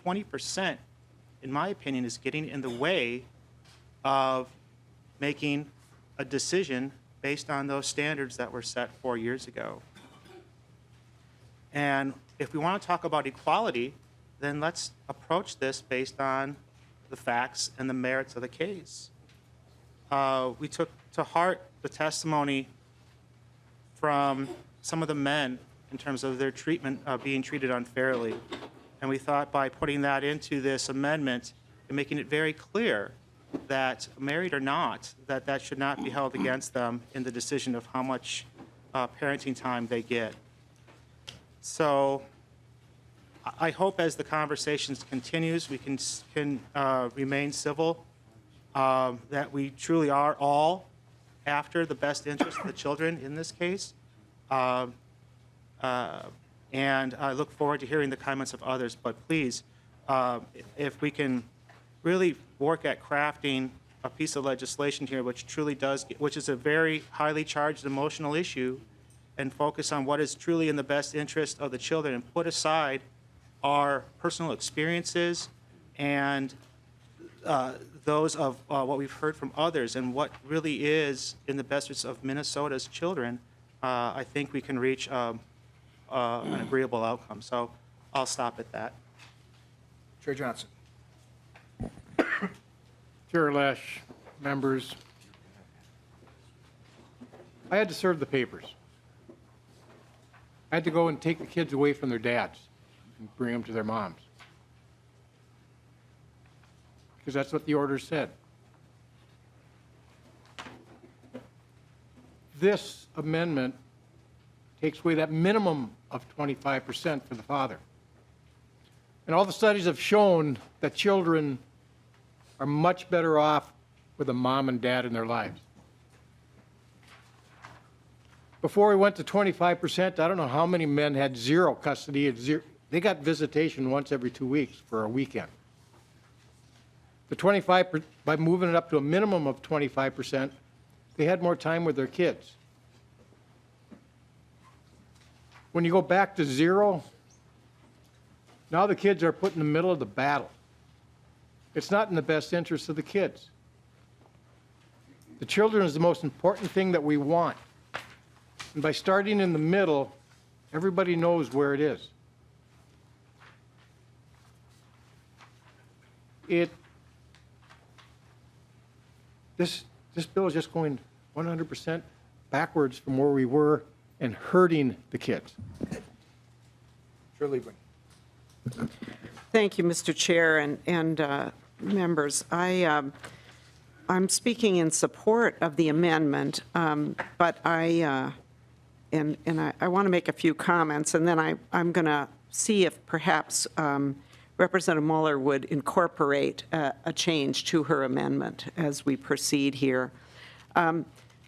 20%, in my opinion, is getting in the way of making a decision based on those standards that were set 4 years ago. And if we want to talk about equality, then let's approach this based on the facts and the merits of the case. We took to heart the testimony from some of the men in terms of their treatment, being treated unfairly. And we thought by putting that into this amendment and making it very clear that married or not, that should not be held against them in the decision of how much parenting time they get. So I hope as the conversations continues, we can remain civil, that we truly are all after the best interest of the children in this case. And I look forward to hearing the comments of others, but please, if we can really work at crafting a piece of legislation here which truly does, which is a very highly charged emotional issue, and focus on what is truly in the best interest of the children and put aside our personal experiences and those of what we've heard from others and what really is in the best interest of Minnesota's children, I think we can reach an agreeable outcome. So I'll stop at that. Chair Johnson. Chair Lesch, members, I had to serve the papers. I had to go and take the kids away from their dads and bring them to their moms. Because that's what the order said. This amendment takes away that minimum of 25% for the father. And all the studies have shown that children are much better off with a mom and dad in their lives. Before we went to 25%, I don't know how many men had zero custody. They got visitation once every 2 weeks for a weekend. The 25, by moving it up to a minimum of 25%, they had more time with their kids. When you go back to zero, now the kids are put in the middle of the battle. It's not in the best interest of the kids. The children is the most important thing that we want. And by starting in the middle, everybody knows where it is. This bill is just going 100% backwards from where we were and hurting the kids. Chair Liebling. Thank you, Mr. Chair and members. I'm speaking in support of the amendment, but I want to make a few comments, and then I'm going to see if perhaps Representative Mueller would incorporate a change to her amendment as we proceed here.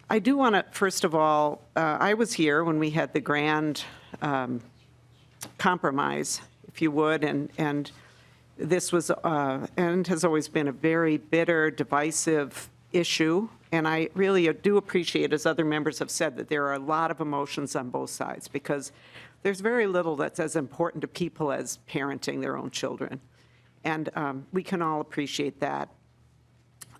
I do want to, first of all, I was here when we had the grand compromise, if you would, and this was, and has always been a very bitter, divisive issue. And I really do appreciate, as other members have said, that there are a lot of emotions on both sides, because there's very little that's as important to people as parenting their own children. And we can all appreciate that.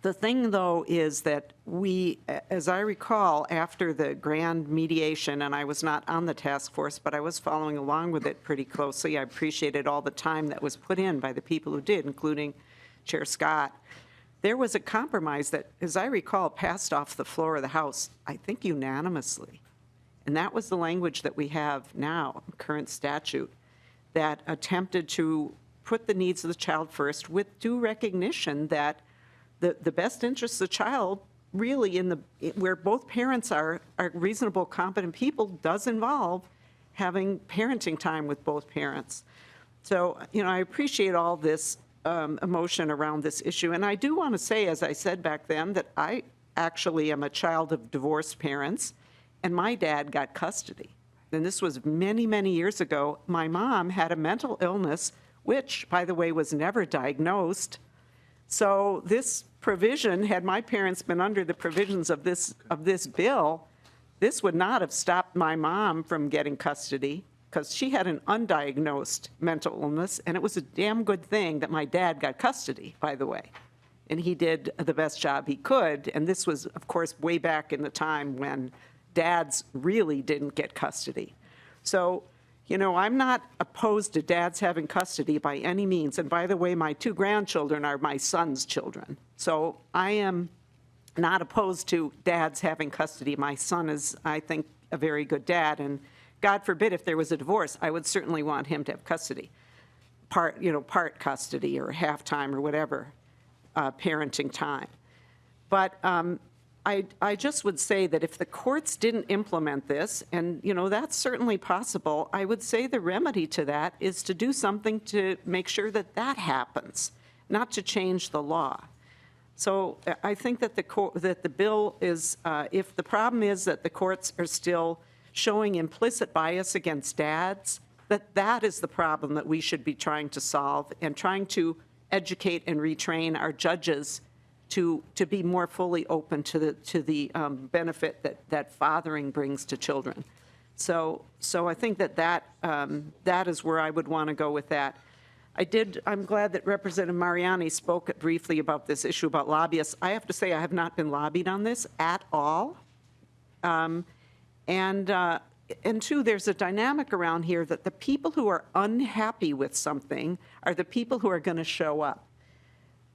The thing, though, is that we, as I recall, after the grand mediation, and I was not on the task force, but I was following along with it pretty closely. I appreciated all the time that was put in by the people who did, including Chair Scott. There was a compromise that, as I recall, passed off the floor of the House, I think unanimously. And that was the language that we have now, current statute, that attempted to put the needs of the child first with due recognition that the best interests of the child really where both parents are reasonable, competent people does involve having parenting time with both parents. So, I appreciate all this emotion around this issue. And I do want to say, as I said back then, that I actually am a child of divorced parents, and my dad got custody. And this was many, many years ago. My mom had a mental illness, which, by the way, was never diagnosed. So this provision, had my parents been under the provisions of this bill, this would not have stopped my mom from getting custody, because she had an undiagnosed mental illness, and it was a damn good thing that my dad got custody, by the way. And he did the best job he could, and this was, of course, way back in the time when dads really didn't get custody. So, I'm not opposed to dads having custody by any means. And by the way, my 2 grandchildren are my son's children. So I am not opposed to dads having custody. My son is, I think, a very good dad. And God forbid if there was a divorce, I would certainly want him to have custody. Part custody or half time or whatever, parenting time. But I just would say that if the courts didn't implement this, and that's certainly possible, I would say the remedy to that is to do something to make sure that that happens, not to change the law. So I think that the bill is, if the problem is that the courts are still showing implicit bias against dads, that is the problem that we should be trying to solve, and trying to educate and retrain our judges to be more fully open to the benefit that fathering brings to children. So I think that is where I would want to go with that. I'm glad that Representative Mariani spoke briefly about this issue about lobbyists. I have to say I have not been lobbied on this at all. And two, there's a dynamic around here that the people who are unhappy with something are the people who are going to show up.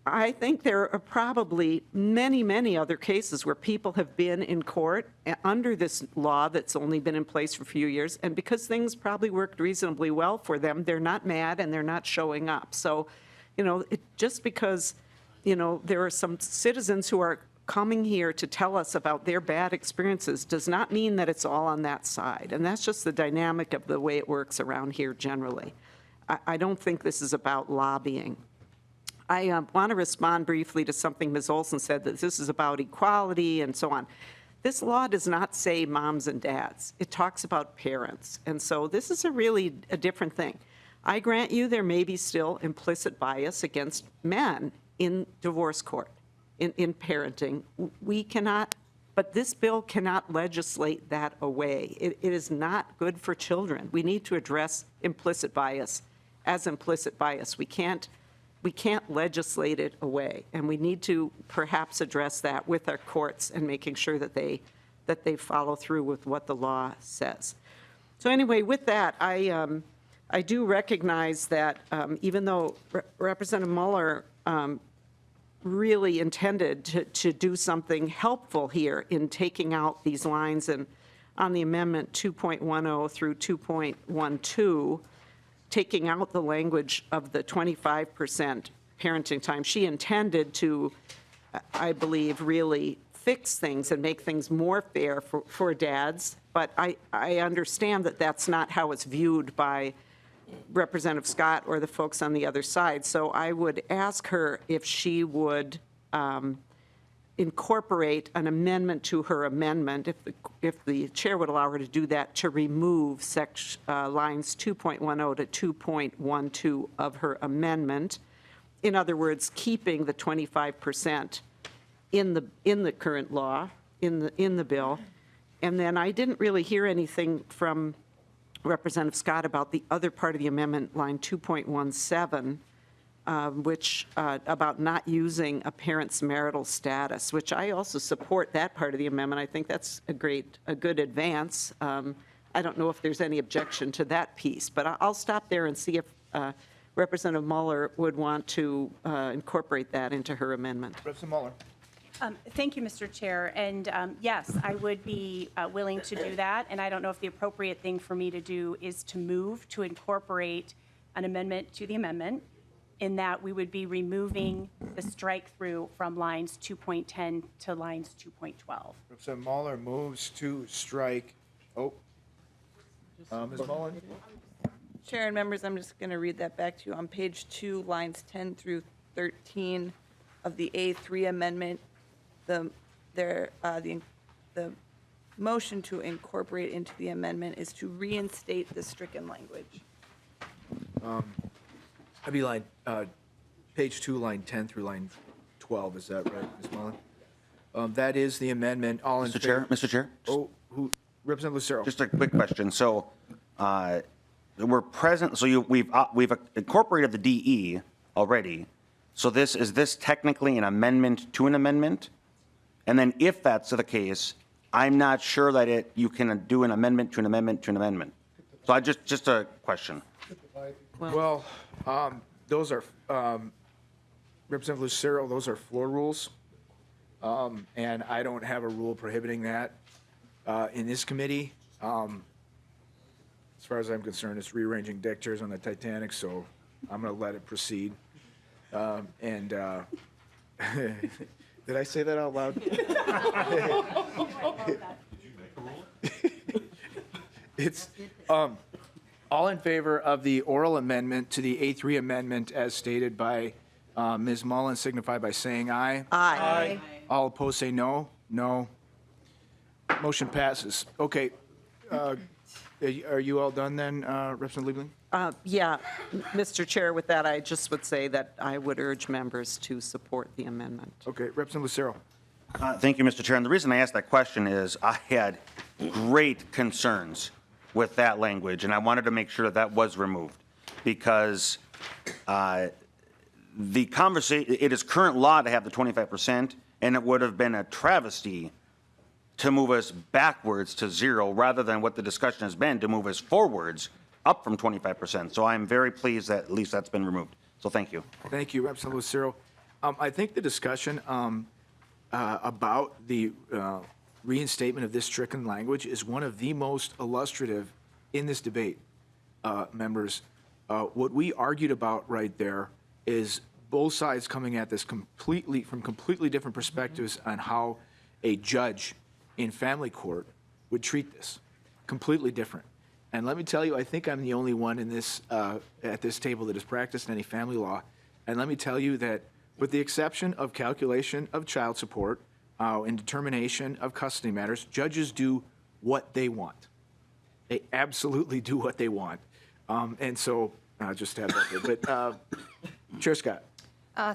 I think there are probably many, many other cases where people have been in court under this law that's only been in place for a few years, and because things probably worked reasonably well for them, they're not mad and they're not showing up. So, just because, there are some citizens who are coming here to tell us about their bad experiences does not mean that it's all on that side. And that's just the dynamic of the way it works around here generally. I don't think this is about lobbying. I want to respond briefly to something Ms. Olson said, that this is about equality and so on. This law does not say moms and dads. It talks about parents. And so this is a different thing. I grant you there may be still implicit bias against men in divorce court, in parenting. We cannot, but this bill cannot legislate that away. It is not good for children. We need to address implicit bias as implicit bias. We can't legislate it away, and we need to perhaps address that with our courts and making sure that they follow through with what the law says. So anyway, with that, I do recognize that even though Representative Mueller really intended to do something helpful here in taking out these lines and on the amendment 2.10 through 2.12, taking out the language of the 25% parenting time. She intended to, I believe, really fix things and make things more fair for dads. But I understand that that's not how it's viewed by Representative Scott or the folks on the other side. So I would ask her if she would incorporate an amendment to her amendment, if the chair would allow her to do that, to remove lines 2.10 to 2.12 of her amendment. In other words, keeping the 25% in the current law, in the bill. And then I didn't really hear anything from Representative Scott about the other part of the amendment, line 2.17, which about not using a parent's marital status, which I also support that part of the amendment. I think that's a good advance. I don't know if there's any objection to that piece, but I'll stop there and see if Representative Mueller would want to incorporate that into her amendment. Representative Mueller. Thank you, Mr. Chair. And yes, I would be willing to do that. And I don't know if the appropriate thing for me to do is to move to incorporate an amendment to the amendment in that we would be removing the strike-through from lines 2.10 to lines 2.12. Representative Muller moves to strike, Ms. Mullen? Chair and members, I'm just going to read that back to you. On page 2, lines 10 through 13 of the A3 amendment, the motion to incorporate into the amendment is to reinstate the stricken language. That'd be page 2, line 10 through line 12, is that right, Ms. Mullen? That is the amendment, all in favor? Mr. Chair? Representative Lucero. Just a quick question. So we're present, so we've incorporated the DE already. So is this technically an amendment to an amendment? And then if that's the case, I'm not sure that you can do an amendment to an amendment to an amendment. So just a question. Well, those are, Representative Lucero, those are floor rules. And I don't have a rule prohibiting that in this committee. As far as I'm concerned, it's rearranging deck chairs on the Titanic, so I'm going to let it proceed. Did I say that out loud? It's all in favor of the oral amendment to the A3 amendment as stated by Ms. Mullen, signify by saying aye. Aye. All opposed say no. No. Motion passes. Okay. Are you all done then, Representative Liebling? Yeah, Mr. Chair, with that, I just would say that I would urge members to support the amendment. Okay, Representative Lucero. Thank you, Mr. Chair. And the reason I asked that question is I had great concerns with that language, and I wanted to make sure that that was removed because the conversation, it is current law to have the 25%, and it would have been a travesty to move us backwards to 0 rather than what the discussion has been to move us forwards up from 25%. So I'm very pleased that at least that's been removed. So thank you. Thank you, Representative Lucero. I think the discussion about the reinstatement of this stricken language is one of the most illustrative in this debate, members. What we argued about right there is both sides coming at this from completely different perspectives on how a judge in family court would treat this. Completely different. And let me tell you, I think I'm the only one in this at this table that has practiced any family law. And let me tell you that with the exception of calculation of child support and determination of custody matters, judges do what they want. They absolutely do what they want. And so just have that there. But Chair Scott.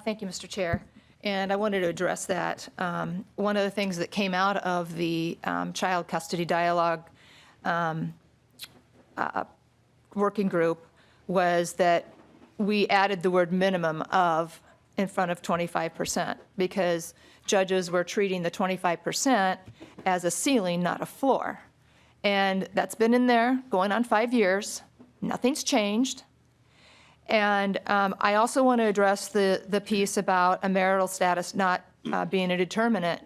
Thank you, Mr. Chair. And I wanted to address that. One of the things that came out of the child custody dialogue working group was that we added the word minimum of in front of 25% because judges were treating the 25% as a ceiling, not a floor. And that's been in there going on 5 years. Nothing's changed. And I also want to address the piece about a marital status not being a determinant.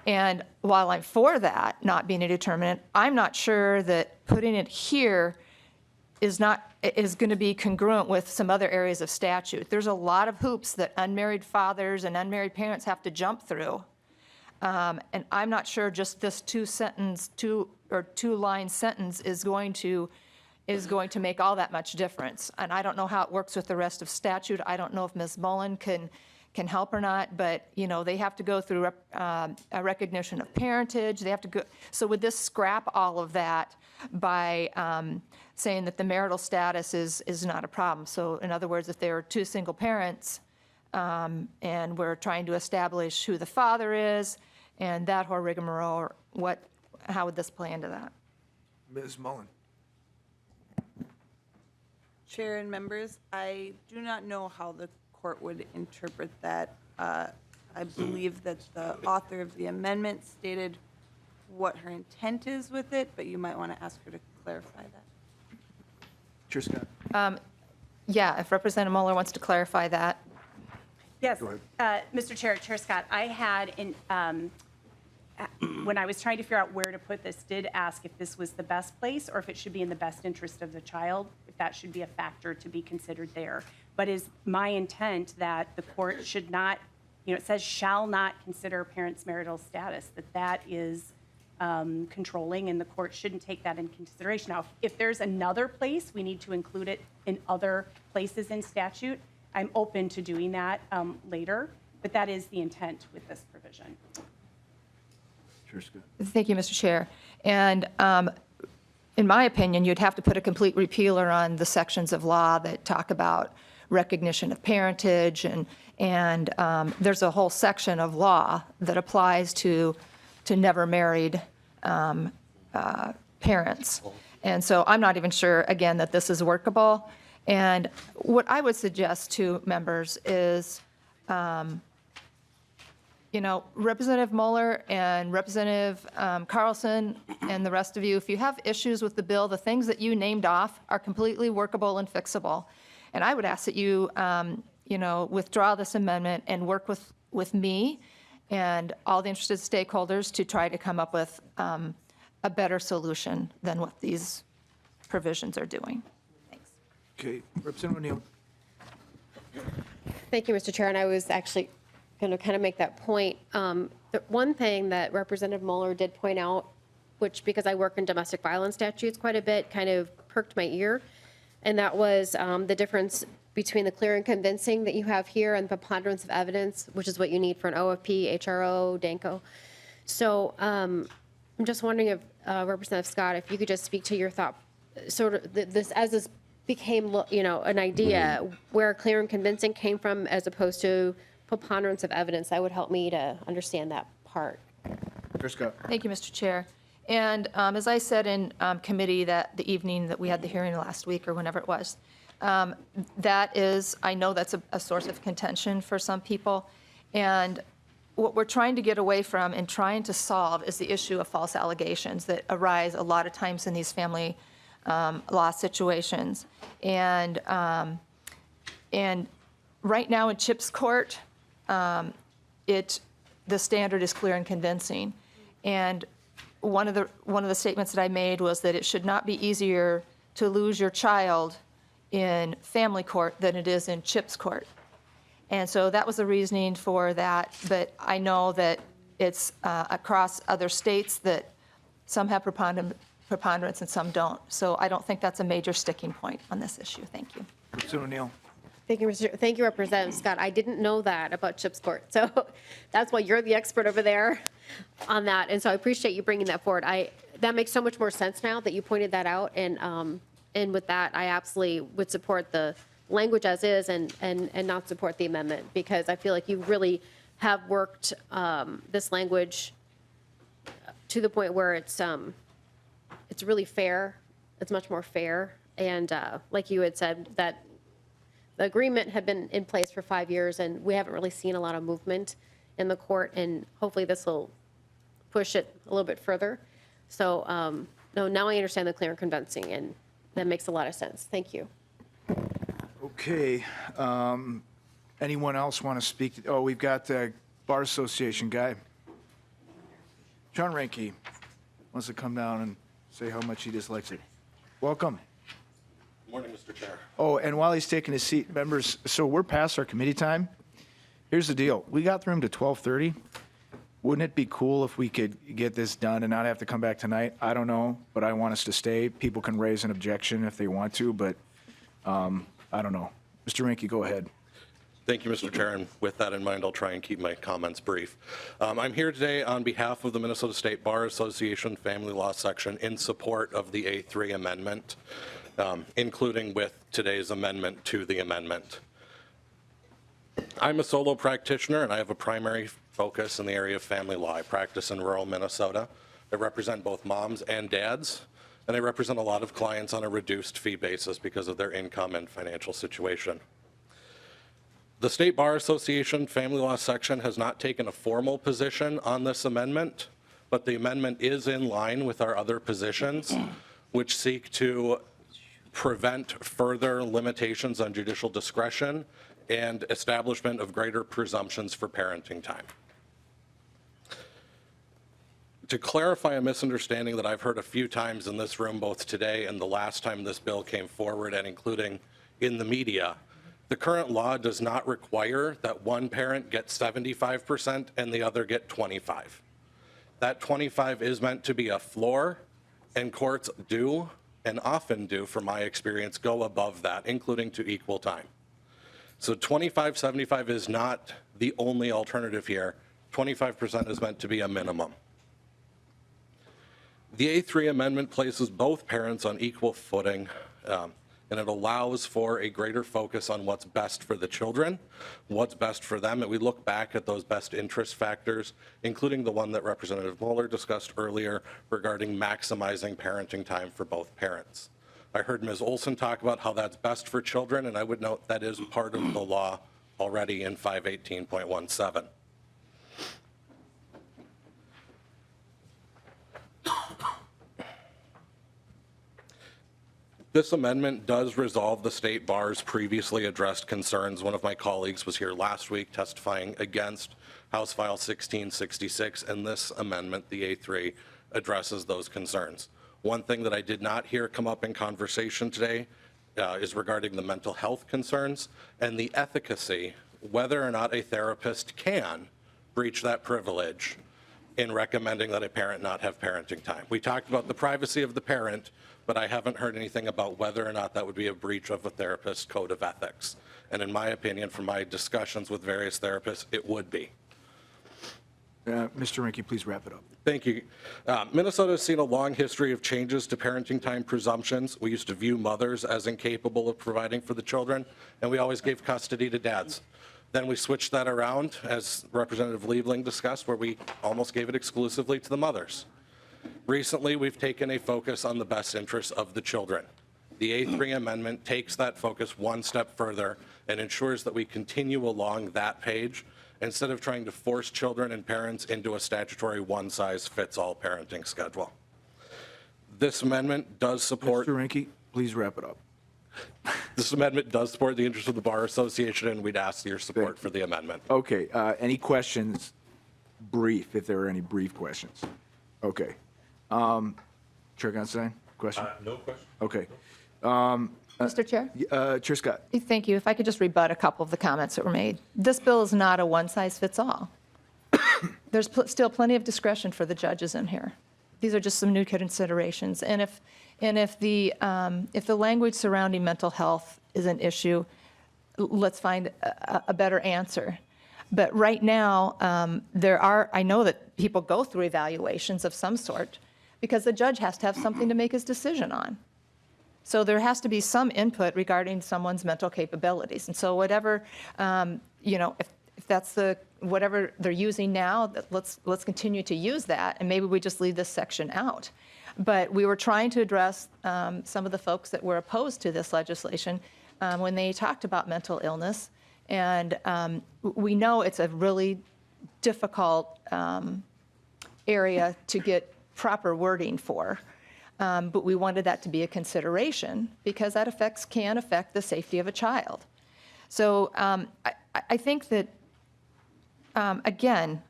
And while I'm for that not being a determinant, I'm not sure that putting it here is going to be congruent with some other areas of statute. There's a lot of hoops that unmarried fathers and unmarried parents have to jump through. And I'm not sure just this two-line sentence is going to make all that much difference. And I don't know how it works with the rest of statute. I don't know if Ms. Mullen can help or not, but, you know, they have to go through a recognition of parentage. They have to go. So would this scrap all of that by saying that the marital status is not a problem? So in other words, if there are two single parents and we're trying to establish who the father is and that whole rigmarole, how would this play into that? Ms. Mullen. Chair and members, I do not know how the court would interpret that. I believe that the author of the amendment stated what her intent is with it, but you might want to ask her to clarify that. Chair Scott. Yeah, if Representative Muller wants to clarify that. Yes, Mr. Chair, Chair Scott, I had, when I was trying to figure out where to put this, did ask if this was the best place or if it should be in the best interest of the child, if that should be a factor to be considered there. but is my intent that the court should not, it says shall not consider a parent's marital status, that is controlling, and the court shouldn't take that into consideration. Now, if there's another place, we need to include it in other places in statute. I'm open to doing that later, but that is the intent with this provision. Thank you, Mr. Chair. And in my opinion, you'd have to put a complete repealer on the sections of law that talk about recognition of parentage, and there's a whole section of law that applies to never married parents. And so I'm not even sure, again, that this is workable. And what I would suggest to members is, Representative Mueller and Representative Carlson and the rest of you, if you have issues with the bill, the things that you named off are completely workable and fixable. And I would ask that you, withdraw this amendment and work with me and all the interested stakeholders to try to come up with a better solution than what these provisions are doing. Thanks. Okay, Representative O'Neill. Thank you, Mr. Chair, and I was actually going to kind of make that point. The one thing that Representative Mueller did point out, which because I work in domestic violence statutes quite a bit, kind of perked my ear, and that was the difference between the clear and convincing that you have here and the preponderance of evidence, which is what you need for an OFP, HRO, DANCO. So I'm just wondering if Representative Scott, if you could just speak to your thought, sort of this as this became, an idea where clear and convincing came from as opposed to preponderance of evidence. That would help me to understand that part. Thank you, Mr. Chair. And as I said in committee that the evening that we had the hearing last week or whenever it was, that is, I know that's a source of contention for some people. And what we're trying to get away from and trying to solve is the issue of false allegations that arise a lot of times in these family law situations. And right now in Chip's court, the standard is clear and convincing. And one of the statements that I made was that it should not be easier to lose your child in family court than it is in Chip's court. And so that was the reasoning for that, but I know that it's across other states that some have preponderance and some don't. So I don't think that's a major sticking point on this issue. Thank you. Representative O'Neill. Thank you, Representative Scott. I didn't know that about Chip's court, so that's why you're the expert over there on that. And so I appreciate you bringing that forward. That makes so much more sense now that you pointed that out. And with that, I absolutely would support the language as is and not support the amendment, because I feel like you really have worked this language to the point where it's really fair. It's much more fair. And like you had said, that the agreement had been in place for 5 years, and we haven't really seen a lot of movement in the court, and hopefully this will push it a little bit further. So no, now I understand the clear and convincing, and that makes a lot of sense. Thank you. Okay. Anyone else want to speak? Oh, we've got the Bar Association guy. John Ranke wants to come down and say how much he dislikes it. Welcome. Morning, Mr. Chair. Oh, and while he's taking his seat, members, so we're past our committee time. Here's the deal. We got through him to 12:30. Wouldn't it be cool if we could get this done and not have to come back tonight? I don't know, but I want us to stay. People can raise an objection if they want to, but I don't know. Mr. Ranke, go ahead. Thank you, Mr. Chair, and with that in mind, I'll try and keep my comments brief. I'm here today on behalf of the Minnesota State Bar Association Family Law Section in support of the A3 amendment, including with today's amendment to the amendment. I'm a solo practitioner, and I have a primary focus in the area of family law. I practice in rural Minnesota. I represent both moms and dads, and I represent a lot of clients on a reduced fee basis because of their income and financial situation. The State Bar Association Family Law Section has not taken a formal position on this amendment, but the amendment is in line with our other positions, which seek to prevent further limitations on judicial discretion and establishment of greater presumptions for parenting time. To clarify a misunderstanding that I've heard a few times in this room, both today and the last time this bill came forward, and including in the media, The current law does not require that one parent get 75% and the other get 25. That 25 is meant to be a floor, and courts do, and often do, from my experience, go above that, including to equal time. So 25-75 is not the only alternative here. 25% is meant to be a minimum. The A3 amendment places both parents on equal footing, and it allows for a greater focus on what's best for the children, what's best for them, and we look back at those best interest factors, including the one that Representative Mueller discussed earlier regarding maximizing parenting time for both parents. I heard Ms. Olson talk about how that's best for children, and I would note that is part of the law already in 518.17. This amendment does resolve the state bar's previously addressed concerns. One of my colleagues was here last week testifying against House File 1666, and this amendment, the A3, addresses those concerns. One thing that I did not hear come up in conversation today is regarding the mental health concerns and the efficacy, whether or not a therapist can breach that privilege in recommending that a parent not have parenting time. We talked about the privacy of the parent, but I haven't heard anything about whether or not that would be a breach of a therapist's code of ethics. And in my opinion, from my discussions with various therapists, it would be. Mr. Rinke, please wrap it up. Thank you. Minnesota has seen a long history of changes to parenting time presumptions. We used to view mothers as incapable of providing for the children, and we always gave custody to dads. Then we switched that around, as Representative Liebling discussed, where we almost gave it exclusively to the mothers. Recently, we've taken a focus on the best interests of the children. The A3 amendment takes that focus one step further and ensures that we continue along that page instead of trying to force children and parents into a statutory one-size-fits-all parenting schedule. This amendment does support... Mr. Rinke, please wrap it up. This amendment does support the interests of the Bar Association, and we'd ask your support for the amendment. Okay, any questions? Brief, if there are any brief questions. Okay. Chair Gonstein, question? No question. Okay. Mr. Chair? Chair Scott. Thank you. If I could just rebut a couple of the comments that were made. This bill is not a one-size-fits-all. There's still plenty of discretion for the judges in here. These are just some new considerations. And if the language surrounding mental health is an issue, let's find a better answer. But right now, I know that people go through evaluations of some sort because the judge has to have something to make his decision on. So there has to be some input regarding someone's mental capabilities. And so whatever, if that's whatever they're using now, let's continue to use that, and maybe we just leave this section out. But we were trying to address some of the folks that were opposed to this legislation when they talked about mental illness. And we know it's a really difficult area to get proper wording for. But we wanted that to be a consideration because that can affect the safety of a child. So I think that, again,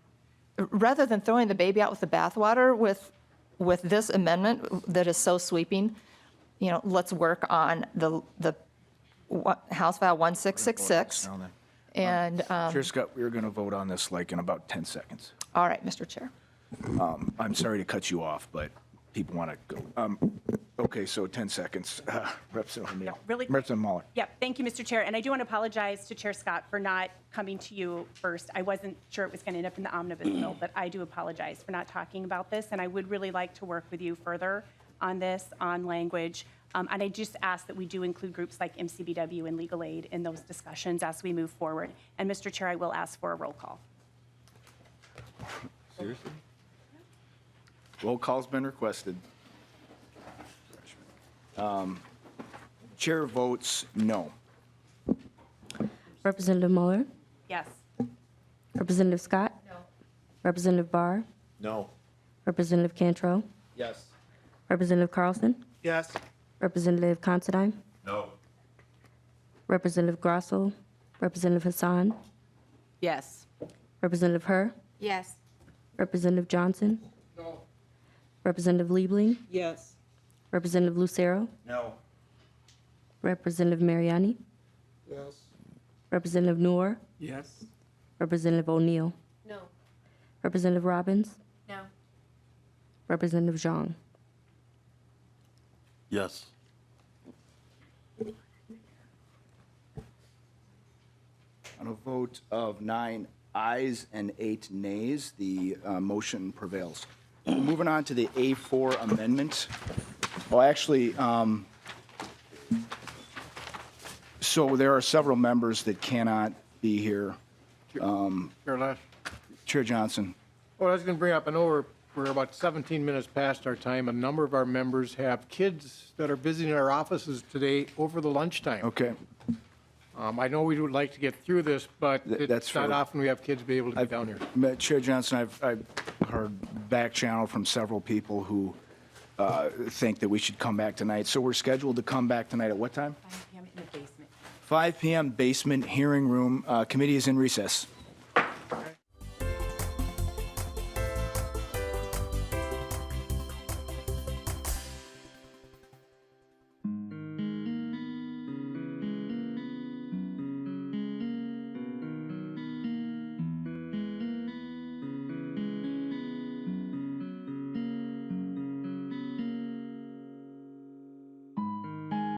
rather than throwing the baby out with the bathwater with this amendment that is so sweeping, let's work on the House File 1666. And Chair Scott, we're going to vote on this in about 10 seconds. all right, Mr. Chair. I'm sorry to cut you off, but people want to go. Okay, so 10 seconds. Representative O'Neill. Really? Representative Mueller. Yeah, thank you, Mr. Chair. And I do want to apologize to Chair Scott for not coming to you first. I wasn't sure it was going to end up in the omnibus bill, but I do apologize for not talking about this. And I would really like to work with you further on this, on language. And I just ask that we do include groups like MCBW and Legal Aid in those discussions as we move forward. And Mr. Chair, I will ask for a roll call. Seriously? Roll call's been requested. Chair votes no. Representative Mueller? Yes. Representative Scott? No. Representative Barr? No. Representative Cantrell? Yes. Representative Carlson? Yes. Representative Considine? No. Representative Grosso? Representative Hassan? Yes. Representative Herr? Yes. Representative Johnson? No. Representative Liebling? Yes. Representative Lucero? No. Representative Mariani? Yes. Representative Noor, Yes. Representative O'Neill, No. Representative Robbins, No. Representative Zhang. Yes. On a vote of 9 ayes and 8 nays, the motion prevails. Moving on to the A4 amendment. Well, actually, so there are several members that cannot be here. Chair Lesch. Chair Johnson. Well, I was going to bring up, I know we're about 17 minutes past our time. A number of our members have kids that are visiting our offices today over the lunchtime. Okay. I know we would like to get through this, but that's it's not fair. often we have kids be able to be down here. Chair Johnson, I've heard back channel from several people who think that we should come back tonight. So we're scheduled to come back tonight at what time? 5 p.m. in the basement. 5 p.m. basement hearing room. Committee is in recess.